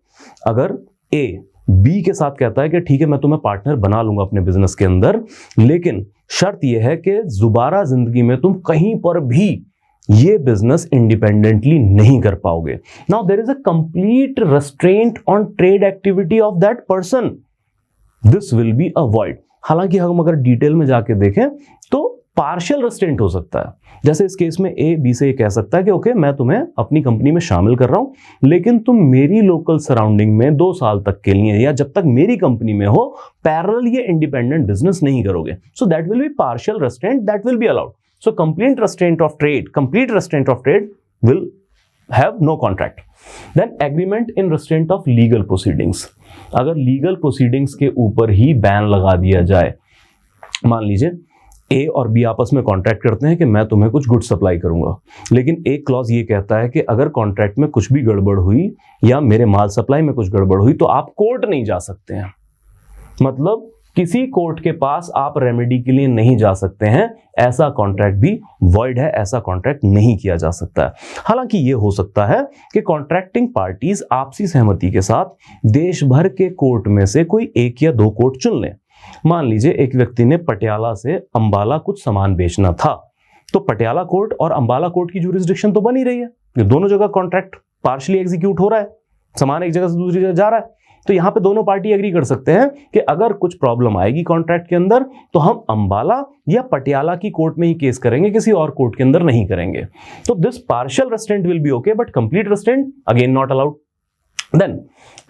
अगर ए बी के साथ कहता है कि ठीक है मैं तुम्हें पार्टनर बना लूंगा अपने बिजनेस के अंदर, लेकिन शर्त यह है कि दोबारा जिंदगी में तुम कहीं पर भी ये बिजनेस इंडिपेंडेंटली नहीं कर पाओगे. Now there is a complete restraint on trade activity of that person. This will be a void. हालांकि हम अगर डिटेल में जाके देखें तो पार्शियल रेस्ट्रेंट हो सकता है. जैसे इस केस में ए बी से ये कह सकता है कि ओके मैं तुम्हें अपनी कंपनी में शामिल कर रहा हूं, लेकिन तुम मेरी लोकल सराउंडिंग में 2 साल तक के लिए या जब तक मेरी कंपनी में हो पैरेलल ये इंडिपेंडेंट बिजनेस नहीं करोगे. So that will B partial restaurant, that will be allowed. So complete restraint of trade will have no contract. Then agreement in restraint of legal proceedings. अगर legal proceedings के ऊपर ही ban लगा दिया जाए, मान लीजिए ए और बी आपस में कॉन्ट्रैक्ट करते हैं कि मैं तुम्हें कुछ गुड सप्लाई करूंगा, लेकिन एक क्लॉज ये कहता है कि अगर कॉन्ट्रैक्ट में कुछ भी गड़बड़ हुई या मेरे माल सप्लाई में कुछ गड़बड़ हुई तो आप कोर्ट नहीं जा सकते हैं. मतलब किसी कोर्ट के पास आप रेमेडी के लिए नहीं जा सकते हैं. ऐसा कॉन्ट्रैक्ट भी वॉइड है, ऐसा कॉन्ट्रैक्ट नहीं किया जा सकता है. हालांकि यह हो सकता है कि कॉन्ट्रैक्टिंग पार्टीज आपसी सहमति के साथ देश भर के कोर्ट में से कोई 1 या 2 कोर्ट चुन लें. मान लीजिए एक व्यक्ति ने पटियाला से अंबाला कुछ सामान बेचना था, तो पटियाला कोर्ट और अंबाला कोर्ट की ज्यूरिसडिक्शन तो बनी रही है. ये दोनों जगह कॉन्ट्रैक्ट पार्शियली एग्जीक्यूट हो रहा है, सामान एक जगह से दूसरी जगह जा रहा है. तो यहां पे दोनों पार्टी एग्री कर सकते हैं कि अगर कुछ प्रॉब्लम आएगी कॉन्ट्रैक्ट के अंदर तो हम अंबाला या पटियाला की कोर्ट में ही केस करेंगे, किसी और कोर्ट के अंदर नहीं करेंगे. तो this partial restraint will be okay, but complete restraint again not allowed. Then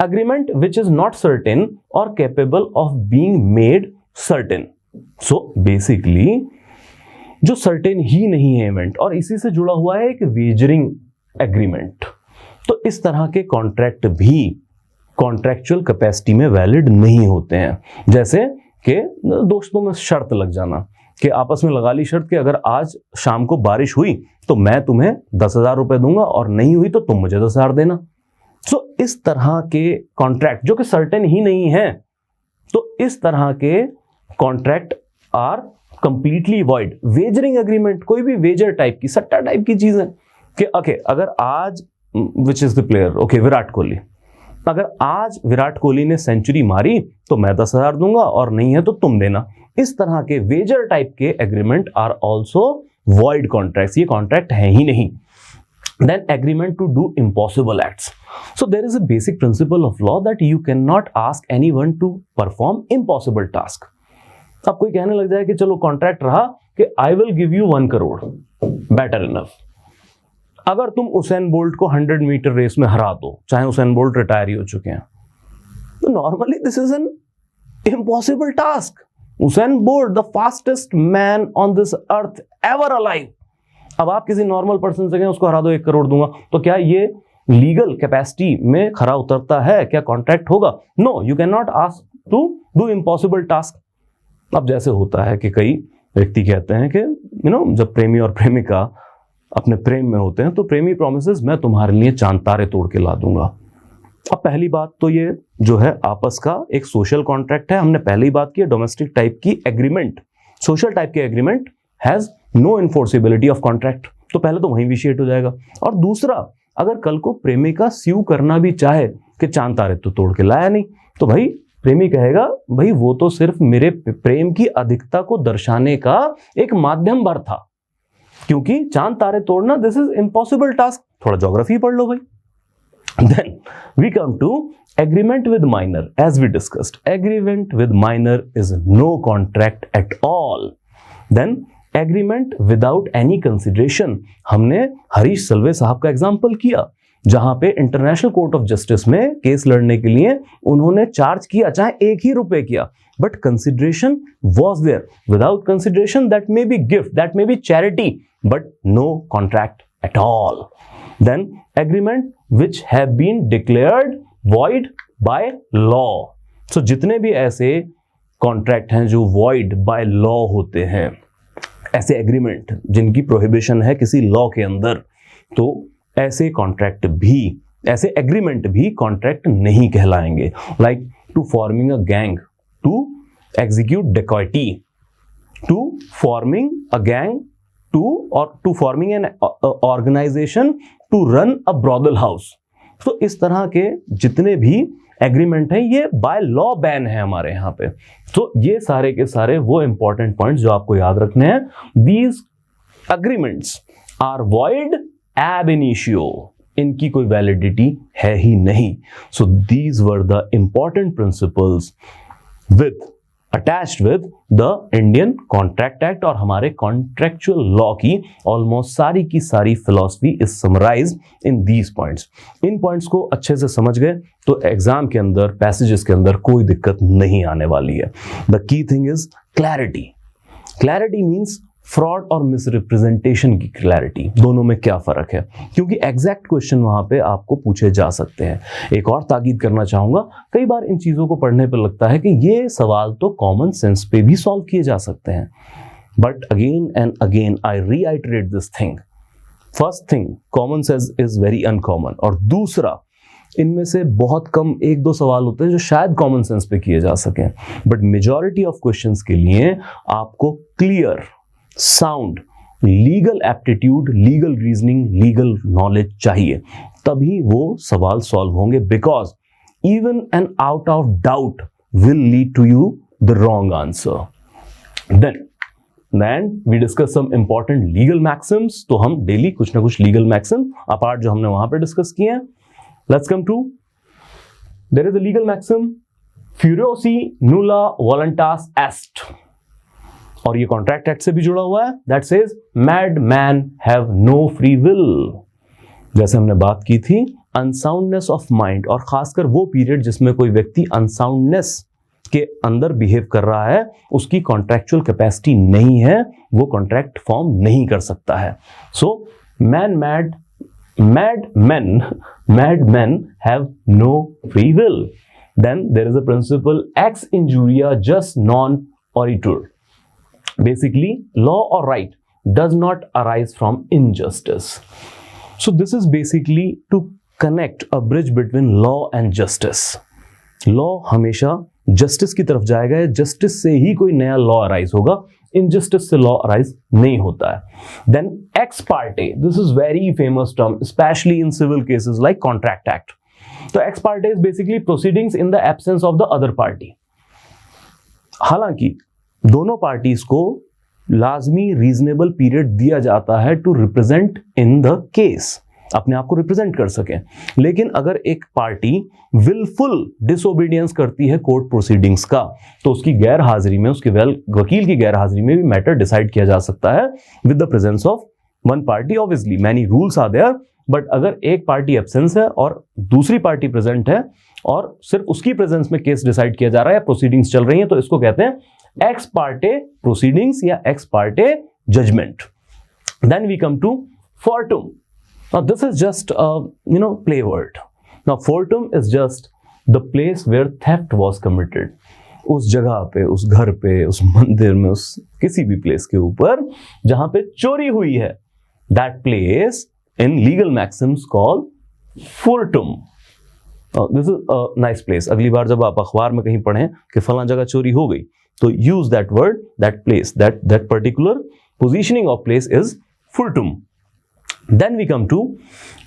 agreement which is not certain or capable of being made certain. So basically जो सर्टेन ही नहीं है इवेंट, और इसी से जुड़ा हुआ है एक वेजरिंग एग्रीमेंट. तो इस तरह के कॉन्ट्रैक्ट भी कॉन्ट्रैक्चुअल कैपेसिटी में वैलिड नहीं होते हैं. जैसे कि दोस्तों में शर्त लग जाना कि आपस में लगा ली शर्त कि अगर आज शाम को बारिश हुई तो मैं तुम्हें 10,000 रुपए दूंगा और नहीं हुई तो तुम मुझे 10,000 देना. सो इस तरह के कॉन्ट्रैक्ट जो कि सर्टेन ही नहीं है, तो इस तरह के contract are completely void. Wagering agreement कोई भी वेजर टाइप की, सट्टा टाइप की चीज है कि ओके अगर आज which is the player, okay Virat Kohli, अगर आज विराट कोहली ने सेंचुरी मारी तो मैं 10,000 दूंगा और नहीं है तो तुम देना. इस तरह के वेजर टाइप के agreement are also void contracts. ये कॉन्ट्रैक्ट है ही नहीं. Then agreement to do impossible acts. So there is a basic principle of law that you cannot ask anyone to perform impossible task. अब कोई कहने लग जाए कि चलो कॉन्ट्रैक्ट रहा कि I will give you 1 crore, better enough. अगर तुम उसेन बोल्ट को 100 मीटर रेस में हरा दो, चाहे उसेन बोल्ट रिटायर ही हो चुके हैं, तो normally this is an impossible task. Usain bolt the fastest man on this earth ever alive. अब आप किसी नॉर्मल पर्सन से कहें उसको हरा दो 1 करोड़ दूंगा, तो क्या ये लीगल कैपेसिटी में खरा उतरता है? क्या कॉन्ट्रैक्ट होगा? No, you can not ask to do impossible task. अब जैसे होता है कि कई व्यक्ति कहते हैं कि जब प्रेमी और प्रेमिका अपने प्रेम में होते हैं तो प्रेमी प्रॉमिसेस मैं तुम्हारे लिए चांद तारे तोड़ के ला दूंगा. अब पहली बात तो ये जो है आपस का एक सोशल कॉन्ट्रैक्ट है. हमने पहले ही बात की डोमेस्टिक टाइप की एग्रीमेंट, सोशल टाइप के agreement has no enforceability of contract, तो पहले तो वहीं विशिएट हो जाएगा. और दूसरा, अगर कल को प्रेमिका स्यू करना भी चाहे कि चांद तारे तो तोड़ के लाया नहीं, तो भाई प्रेमी कहेगा भाई वो तो सिर्फ मेरे प्रेम की अधिकता को दर्शाने का एक माध्यम भर था, क्योंकि चांद तारे तोड़ना दिस इज इम्पॉसिबल टास्क. थोड़ा ज्योग्राफी पढ़ लो भाई. Then we come to agreement with minor. As we discussed, agreement with minor is no contract at all. Then agreement without any consideration, हमने हरीश सल्वे साहब का एग्जाम्पल किया जहां पे इंटरनेशनल कोर्ट ऑफ जस्टिस में केस लड़ने के लिए उन्होंने चार्ज किया चाहे 1 ही रुपए किया, but consideration was there. Without consideration that may be gift, that may be charity, but no contract at all. Then agreement which have been declared void by law. So जितने भी ऐसे कॉन्ट्रैक्ट हैं जो वॉइड बाय लॉ होते हैं, ऐसे agreement जिनकी prohibition है किसी लॉ के अंदर, तो ऐसे कॉन्ट्रैक्ट भी, ऐसे एग्रीमेंट भी कॉन्ट्रैक्ट नहीं कहलाएंगे. Like to forming a gang to execute dacoity, to forming a gang to forming an organisation to run a brothel house. तो इस तरह के जितने भी एग्रीमेंट हैं ये बाय लॉ बैन है हमारे यहाँ पे. तो ये सारे के सारे वो इंपॉर्टेंट पॉइंट्स जो आपको याद रखने हैं. These agreements are void ab initio, इनकी कोई वैलिडिटी है ही नहीं. So these were the important principles with attached with the Indian contract act. और हमारे कॉन्ट्रेक्चुअल लॉ की ऑलमोस्ट सारी की सारी philosophy is summarised in these points. इन पॉइंट्स को अच्छे से समझ गए तो एग्जाम के अंदर, पैसेजेस के अंदर कोई दिक्कत नहीं आने वाली है. The key thing is clarity. Clarity means fraud और मिसरिप्रेजेंटेशन की क्लैरिटी, दोनों में क्या फर्क है, क्योंकि एग्जैक्ट क्वेश्चन वहां पे आपको पूछे जा सकते हैं. एक और ताकीद करना चाहूंगा, कई बार इन चीजों को पढ़ने पर लगता है कि ये सवाल तो कॉमन सेंस पे भी सॉल्व किए जा सकते हैं, but again and again I reiterate this thing. First thing, common sense is very uncommon, और दूसरा, इनमें से बहुत कम 1-2 सवाल होते हैं जो शायद कॉमन सेंस पे किए जा सकें, बट मेजॉरिटी ऑफ क्वेश्चंस के लिए आपको clear, sound, legal aptitude, legal reasoning, legal knowledge चाहिए, तभी वो सवाल सॉल्व होंगे. Because even an out of doubt will lead to you the wrong answer. Then we discuss some important legal maxims. तो हम डेली कुछ ना कुछ लीगल मैक्सिम अपार्ट जो हमने वहां पे डिस्कस किए हैं. Let's come to, there is a legal maxim, furiosi nulla voluntas एस्ट, और ये कॉन्ट्रैक्ट एक्ट से भी जुड़ा हुआ है. That says mad man have no free will. जैसे हमने बात की थी अनसाउंडनेस ऑफ माइंड, और खासकर वो पीरियड जिसमें कोई व्यक्ति अनसाउंडनेस के अंदर बिहेव कर रहा है, उसकी कॉन्ट्रैक्चुअल कैपेसिटी नहीं है, वो कॉन्ट्रैक्ट फॉर्म नहीं कर सकता है. So mad men have no free will. Then there is a principle ex injuria jus non oritur. Basically, law or right does not arise from injustice. So this is basically to connect a bridge between law and justice. Law हमेशा justice की तरफ जाएगा, justice से ही कोई नया law arise होगा, injustice से law arise नहीं होता है. Then ex parte, this is very famous term, especially in civil cases like Contract Act. So ex parte is basically proceedings in the absence of the other party. हालांकि दोनों parties को लाजमी reasonable period दिया जाता है to represent in the case, अपने आप को रिप्रेजेंट कर सके. लेकिन अगर एक पार्टी विलफुल डिसोबीडियंस करती है कोर्ट प्रोसीडिंग्स का, तो उसकी गैर हाजिरी में, उसके वकील की गैर हाजिरी में भी मैटर डिसाइड किया जा सकता है with the presence of one party. Obviously many rules are there, but अगर एक पार्टी एब्सेंस है और दूसरी पार्टी प्रेजेंट है और सिर्फ उसकी प्रेजेंस में केस डिसाइड किया जा रहा है, प्रोसीडिंग्स चल रही हैं, तो इसको कहते हैं एक्स पार्टे प्रोसीडिंग्स या ex parte judgement. Then we come to fortum. Now this is just a play word. Now fortum is just the place where theft was committed. उस जगह पे, उस घर पे, उस मंदिर में, उस किसी भी प्लेस के ऊपर जहां पे चोरी हुई है, that place in legal maxims called fortum. This is a nice place. अगली बार जब आप अखबार में कहीं पढ़ें कि फलां जगह चोरी हो गई, तो use that word, that place, that particular positioning of place is fortum. Then we come to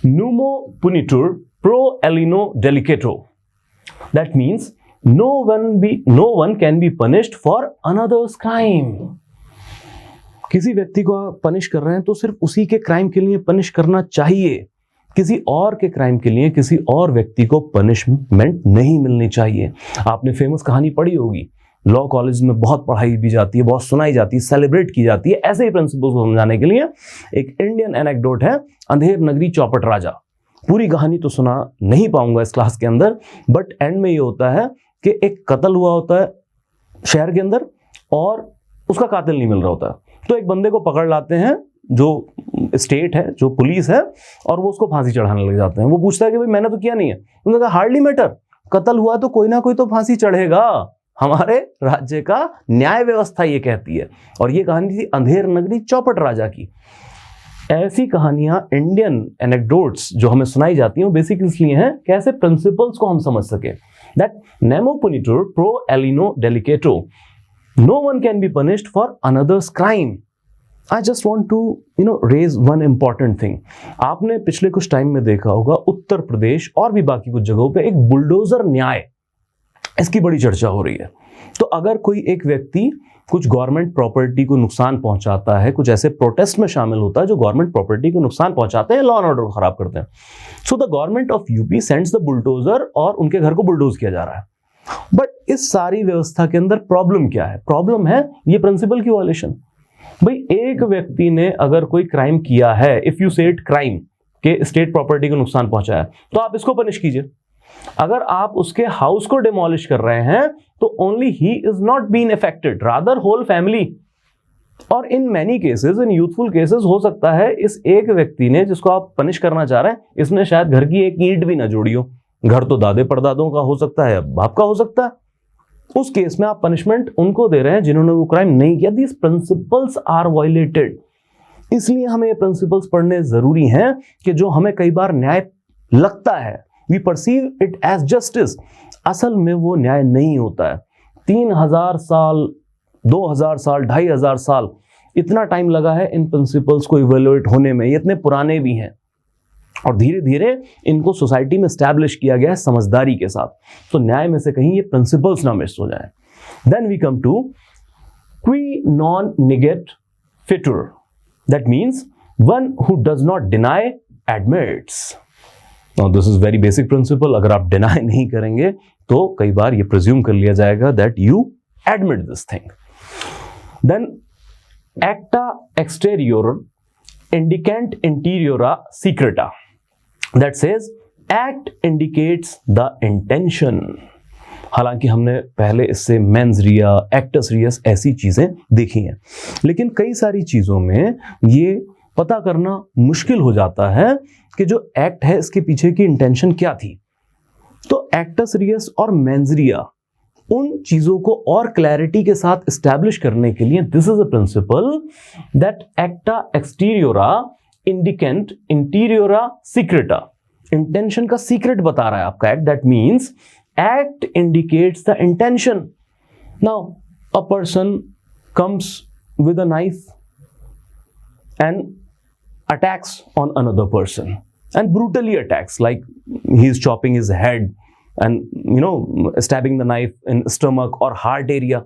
numo punitur pro alieno delicato. That means no one can be punished for another's crime. किसी व्यक्ति को punish कर रहे हैं तो सिर्फ उसी के क्राइम के लिए पनिश करना चाहिए, किसी और के क्राइम के लिए किसी और व्यक्ति को पनिशमेंट नहीं मिलनी चाहिए. आपने फेमस कहानी पढ़ी होगी लॉ कॉलेज में बहुत पढ़ाई भी जाती है, बहुत सुनाई जाती है, सेलिब्रेट की जाती है। ऐसे ही प्रिंसिपल्स को समझाने के लिए एक इंडियन एनेक्डोट है, अंधेर नगरी चौपट राजा। पूरी कहानी तो सुना नहीं पाऊंगा इस क्लास के अंदर, बट एंड में ये होता है कि एक कत्ल हुआ होता है शहर के अंदर और उसका कातिल नहीं मिल रहा होता, तो एक बंदे को पकड़ लाते हैं जो स्टेट है, जो पुलिस है, और वो उसको फांसी चढ़ाने लग जाते हैं। वो पूछता है कि भाई मैंने तो किया नहीं है। उन्होंने कहा हार्डली मैटर, कत्ल हुआ तो कोई ना कोई तो फांसी चढ़ेगा, हमारे राज्य का न्याय व्यवस्था ये कहती है। और ये कहानी थी अंधेर नगरी चौपट राजा की। ऐसी कहानियां, इंडियन एनेक्डोट्स जो हमें सुनाई जाती हैं, वो बेसिक इसलिए हैं कैसे प्रिंसिपल्स को हम समझ सके। That nemo punitur pro alieno delicto, no one can be punished for another's crime. I just want to raise one important thing. आपने पिछले कुछ टाइम में देखा होगा उत्तर प्रदेश और भी बाकी कुछ जगहों पे एक बुलडोजर न्याय, इसकी बड़ी चर्चा हो रही है। तो अगर कोई एक व्यक्ति कुछ गवर्नमेंट प्रॉपर्टी को नुकसान पहुंचाता है, कुछ ऐसे प्रोटेस्ट में शामिल होता है जो गवर्नमेंट प्रॉपर्टी को नुकसान पहुंचाते हैं, लॉ एंड ऑर्डर को खराब करते हैं, so the government of UP sends the bulldozer और उनके घर को बुलडोज किया जा रहा है। बट इस सारी व्यवस्था के अंदर प्रॉब्लम क्या है? प्रॉब्लम है ये प्रिंसिपल की वायलेशन। भाई एक व्यक्ति ने अगर कोई क्राइम किया है, इफ यू से इट क्राइम, के स्टेट प्रॉपर्टी को नुकसान पहुंचाया, तो आप इसको पनिश कीजिए। अगर आप उसके हाउस को डिमोलिश कर रहे हैं तो only he is not been affected, rather whole family. और in many cases, in youthful cases, हो सकता है इस एक व्यक्ति ने जिसको आप पनिश करना चाह रहे हैं, इसने शायद घर की एक ईंट भी ना जोड़ी हो। घर तो दादे परदादों का हो सकता है, बाप का हो सकता है। उस केस में आप पनिशमेंट उनको दे रहे हैं जिन्होंने वो क्राइम नहीं किया। These principles are violated. इसलिए हमें ये प्रिंसिपल्स पढ़ने जरूरी हैं कि जो हमें कई बार न्याय लगता है, we perceive it as justice, असल में वो न्याय नहीं होता है। 3000 साल, 2000 साल, 2500 साल, इतना टाइम लगा है इन प्रिंसिपल्स को इवेल्युएट होने में। ये इतने पुराने भी हैं और धीरे धीरे इनको सोसाइटी में स्टैब्लिश किया गया है समझदारी के साथ। तो न्याय में से कहीं ये प्रिंसिपल्स ना मिस हो जाए। Then we come to qui non negate fetur, that means one who does not deny admits. Now this is very basic principle. अगर आप deny नहीं करेंगे तो कई बार ये presume कर लिया जाएगा that you admit this thing. Then acta exterior indicant interiora secreta, that says act indicates the intention. हालांकि हमने पहले इससे मेंस रिया, एक्टस रियस ऐसी चीजें देखी हैं, लेकिन कई सारी चीजों में ये पता करना मुश्किल हो जाता है कि जो एक्ट है इसके पीछे की इंटेंशन क्या थी। तो एक्टस रियस और मेंस रिया, उन चीजों को और क्लैरिटी के साथ एस्टैब्लिश करने के लिए this is a principle that acta exteriora indicant interiora secreta. Intention का सीक्रेट बता रहा है आपका act, that means act indicates the intention. Now a person comes with a knife and attacks on another person and brutally attacks, like he is chopping his head and stabbing the knife in stomach or heart area.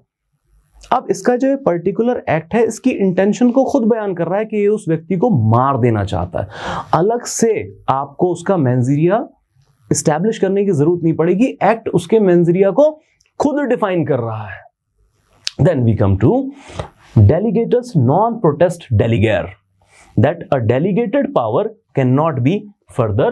अब इसका जो particular act है इसकी intention को खुद बयान कर रहा है कि ये उस व्यक्ति को मार देना चाहता है। अलग से आपको उसका मेंजीरिया इस्टेब्लिश करने की जरूरत नहीं पड़ेगी, एक्ट उसके मेंजीरिया को खुद डिफाइन कर रहा है। Then we come to delegatus non potest delegare, that a delegated power can not be further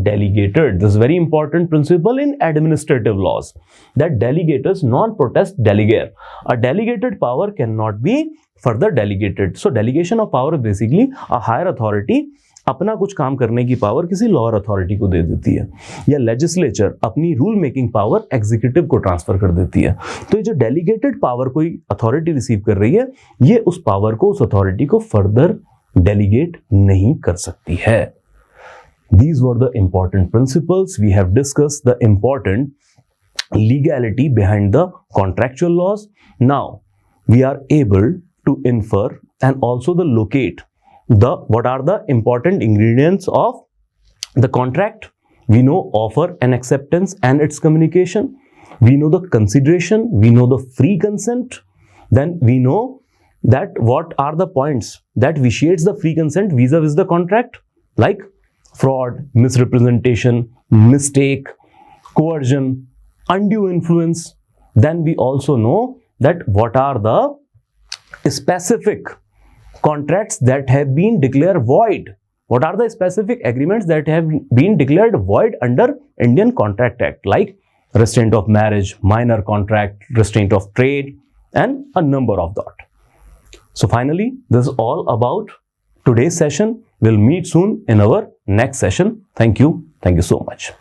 delegated. This is very important principle in administrative laws, that delegators non-protest delegare. A delegated power cannot be further delegated. So delegation of power basically a higher authority अपना कुछ काम करने की power किसी lower authority को दे देती है, या लेजिस्लेचर अपनी रूल मेकिंग पावर एग्जीक्यूटिव को ट्रांसफर कर देती है। तो ये जो डेलीगेटेड पावर कोई अथॉरिटी रिसीव कर रही है, ये उस पावर को, उस अथॉरिटी को फर्दर डेलीगेट नहीं कर सकती है। These were the important principles. We have discussed the important legality behind the contractual laws. Now we are able to infer and also the locate what are the important ingredients of the contract. We know offer and acceptance and its communication. We know the consideration. We know the free consent. Then we know that what are the points that vitiates the free consent vis-a-vis the contract, like fraud, misrepresentation, mistake, coercion, undue influence. Then we also know that what are the specific contracts that have been declared void. What are the specific agreements that have been declared void under Indian Contract Act, like restraint of marriage, minor contract, restraint of trade, and a number of that. So finally, this is all about today's session. We'll meet soon in our next session. Thank you. Thank you so much.